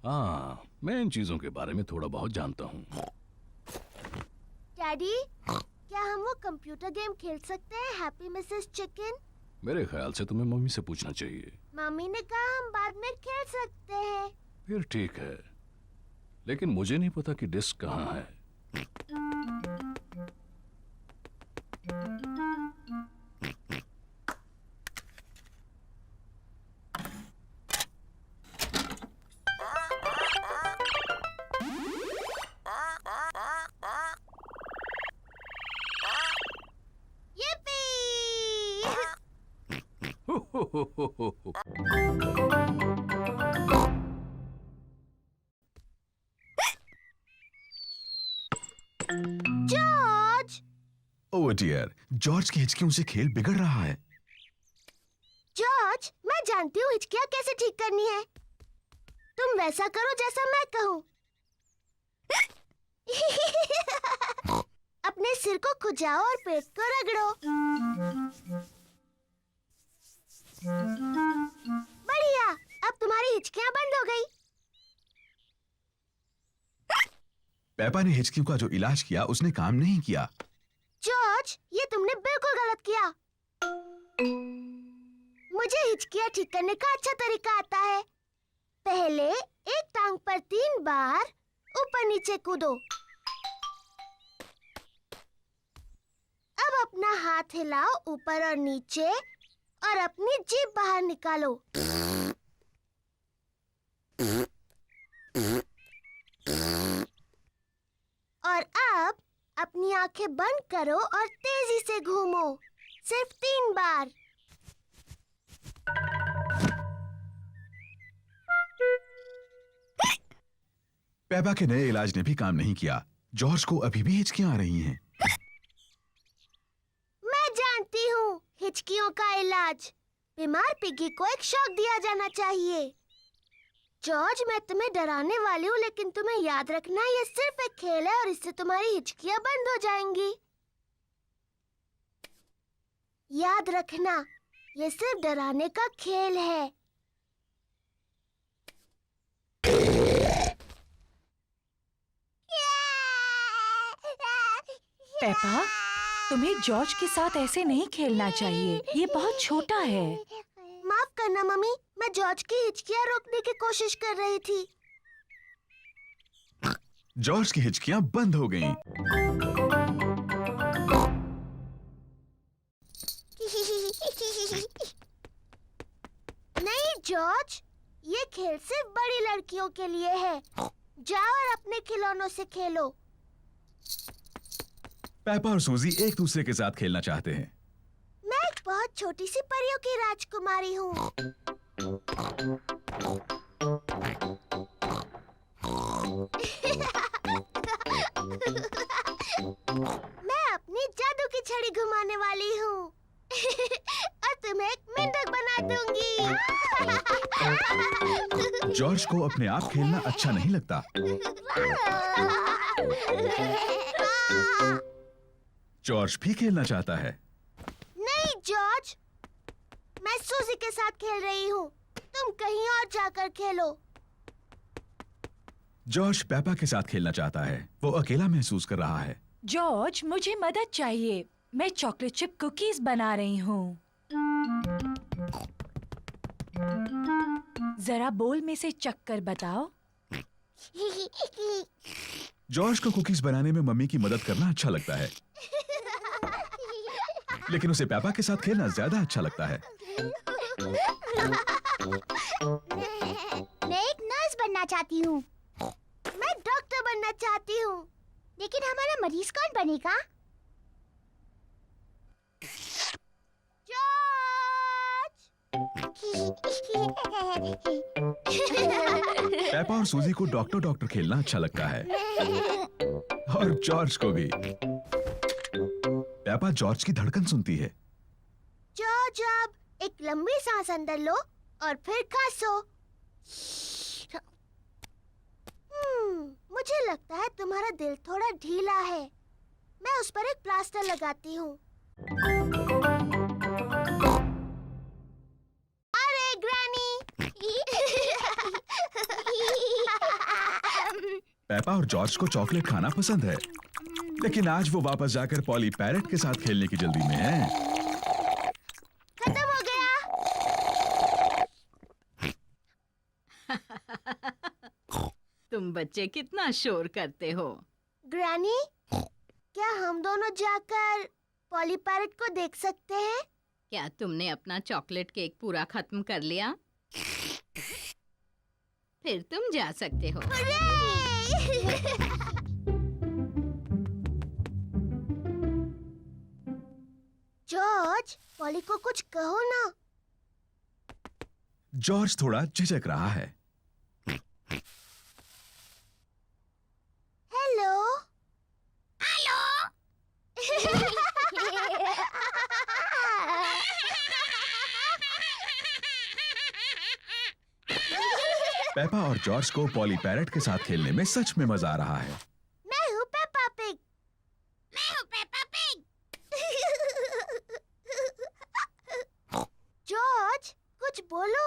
हाँ, मैं इन चीजों के बारे में थोड़ा बहुत जानता हूँ। डैडी, क्या हम वो कंप्यूटर गेम खेल सकते हैं, हैप्पी मिसेस चिकन? मेरे ख्याल से तुम्हें मम्मी से पूछना चाहिए। मम्मी ने कहा हम बाद में खेल सकते हैं। फिर ठीक है। लेकिन मुझे नहीं पता कि डिस्क कहाँ है। जॉर्ज, ओह डियर, जॉर्ज की हिचकियों से खेल बिगड़ रहा है। जॉर्ज, मैं जानती हूँ हिचकियाँ कैसे ठीक करनी है। तुम वैसा करो जैसा मैं कहूँ। अपने सिर को खुजाओ और पेट को रगड़ो। बढ़िया, अब तुम्हारी हिचकियाँ बंद हो गई। पेपा ने हिचकियों का जो इलाज किया उसने काम नहीं किया। जॉर्ज, ये तुमने बिल्कुल गलत किया। मुझे हिचकियाँ ठीक करने का अच्छा तरीका आता है। पहले एक टांग पर 3 बार ऊपर नीचे कूदो। अब अपना हाथ हिलाओ ऊपर और नीचे और अपनी जीभ बाहर निकालो। और अब अपनी आंखें बंद करो और तेजी से घूमो, सिर्फ 3 बार। पेपा के नए इलाज ने भी काम नहीं किया। जॉर्ज को अभी भी हिचकियां आ रही हैं। मैं जानती हूँ हिचकियों का इलाज। बीमार पिगी को एक शॉक दिया जाना चाहिए। जॉर्ज, मैं तुम्हें डराने वाली हूँ, लेकिन तुम्हें याद रखना ये सिर्फ एक खेल है और इससे तुम्हारी हिचकियाँ बंद हो जाएंगी। याद रखना, ये सिर्फ डराने का खेल है। पेपा, तुम्हें जॉर्ज के साथ ऐसे नहीं खेलना चाहिए। ये बहुत छोटा है। माफ करना मम्मी, मैं जॉर्ज की हिचकियाँ रोकने की कोशिश कर रही थी। जॉर्ज की हिचकियां बंद हो गईं। नहीं जॉर्ज, ये खेल सिर्फ बड़ी लड़कियों के लिए है। जाओ और अपने खिलौनों से खेलो। पेपा और सूजी एक दूसरे के साथ खेलना चाहते हैं। मैं एक बहुत छोटी सी परियों की राजकुमारी हूँ। मैं अपनी जादू की छड़ी घुमाने वाली हूँ और तुम्हें एक मेंढक बना दूंगी। जॉर्ज को अपने आप खेलना अच्छा नहीं लगता। जॉर्ज भी खेलना चाहता है। नहीं जॉर्ज, मैं सूजी के साथ खेल रही हूँ। तुम कहीं और जाकर खेलो। जॉर्ज पेपा के साथ खेलना चाहता है। वो अकेला महसूस कर रहा है। जॉर्ज, मुझे मदद चाहिए। मैं चॉकलेट चिप कुकीज बना रही हूँ। जरा बोल में से चख कर बताओ। जॉर्ज को कुकीज बनाने में मम्मी की मदद करना अच्छा लगता है, लेकिन उसे पेपा के साथ खेलना ज्यादा अच्छा लगता है। मैं एक नर्स बनना चाहती हूँ। मैं डॉक्टर बनना चाहती हूँ। लेकिन हमारा मरीज कौन बनेगा? पेपा और सूजी को डॉक्टर डॉक्टर खेलना अच्छा लगता है, और जॉर्ज को भी। पेपा जॉर्ज की धड़कन सुनती है। जॉर्ज, अब एक लंबी सांस अंदर लो और फिर खांसो। मुझे लगता है तुम्हारा दिल थोड़ा ढीला है। मैं उस पर एक प्लास्टर लगाती हूँ। अरे ग्रैनी! पेपा और जॉर्ज को चॉकलेट खाना पसंद है, लेकिन आज वो वापस जाकर पॉली पैरेट के साथ खेलने की जल्दी में है। खत्म हो गया। तुम बच्चे कितना शोर करते हो। ग्रैनी, क्या हम दोनों जाकर पॉली पैरट को देख सकते हैं? क्या तुमने अपना चॉकलेट केक पूरा खत्म कर लिया? फिर तुम जा सकते हो। जॉर्ज, पॉली को कुछ कहो ना। जॉर्ज थोड़ा झिझक रहा है। हेलो। पेपा और जॉर्ज को पॉली पैरट के साथ खेलने में सच में मजा आ रहा है। मैं हूँ पेपा पिग। मैं हूँ पेपा पिग। जॉर्ज, कुछ बोलो।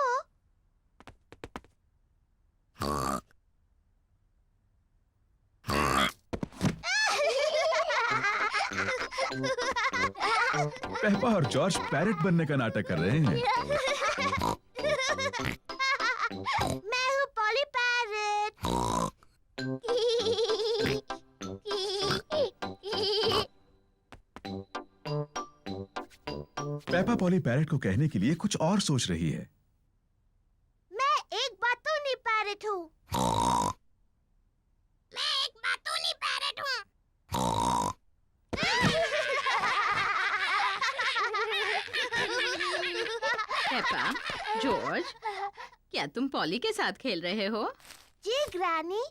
पेपा और जॉर्ज पैरट बनने का नाटक कर रहे हैं। मैं हूँ poly parrot. Peppa poly parrot को कहने के लिए कुछ और सोच रही है। मैं एक बातूनी पैरट हूँ। मैं एक बातूनी पैरट हूँ। पेपा, जॉर्ज, क्या तुम पॉली के साथ खेल रहे हो? जी ग्रैनी।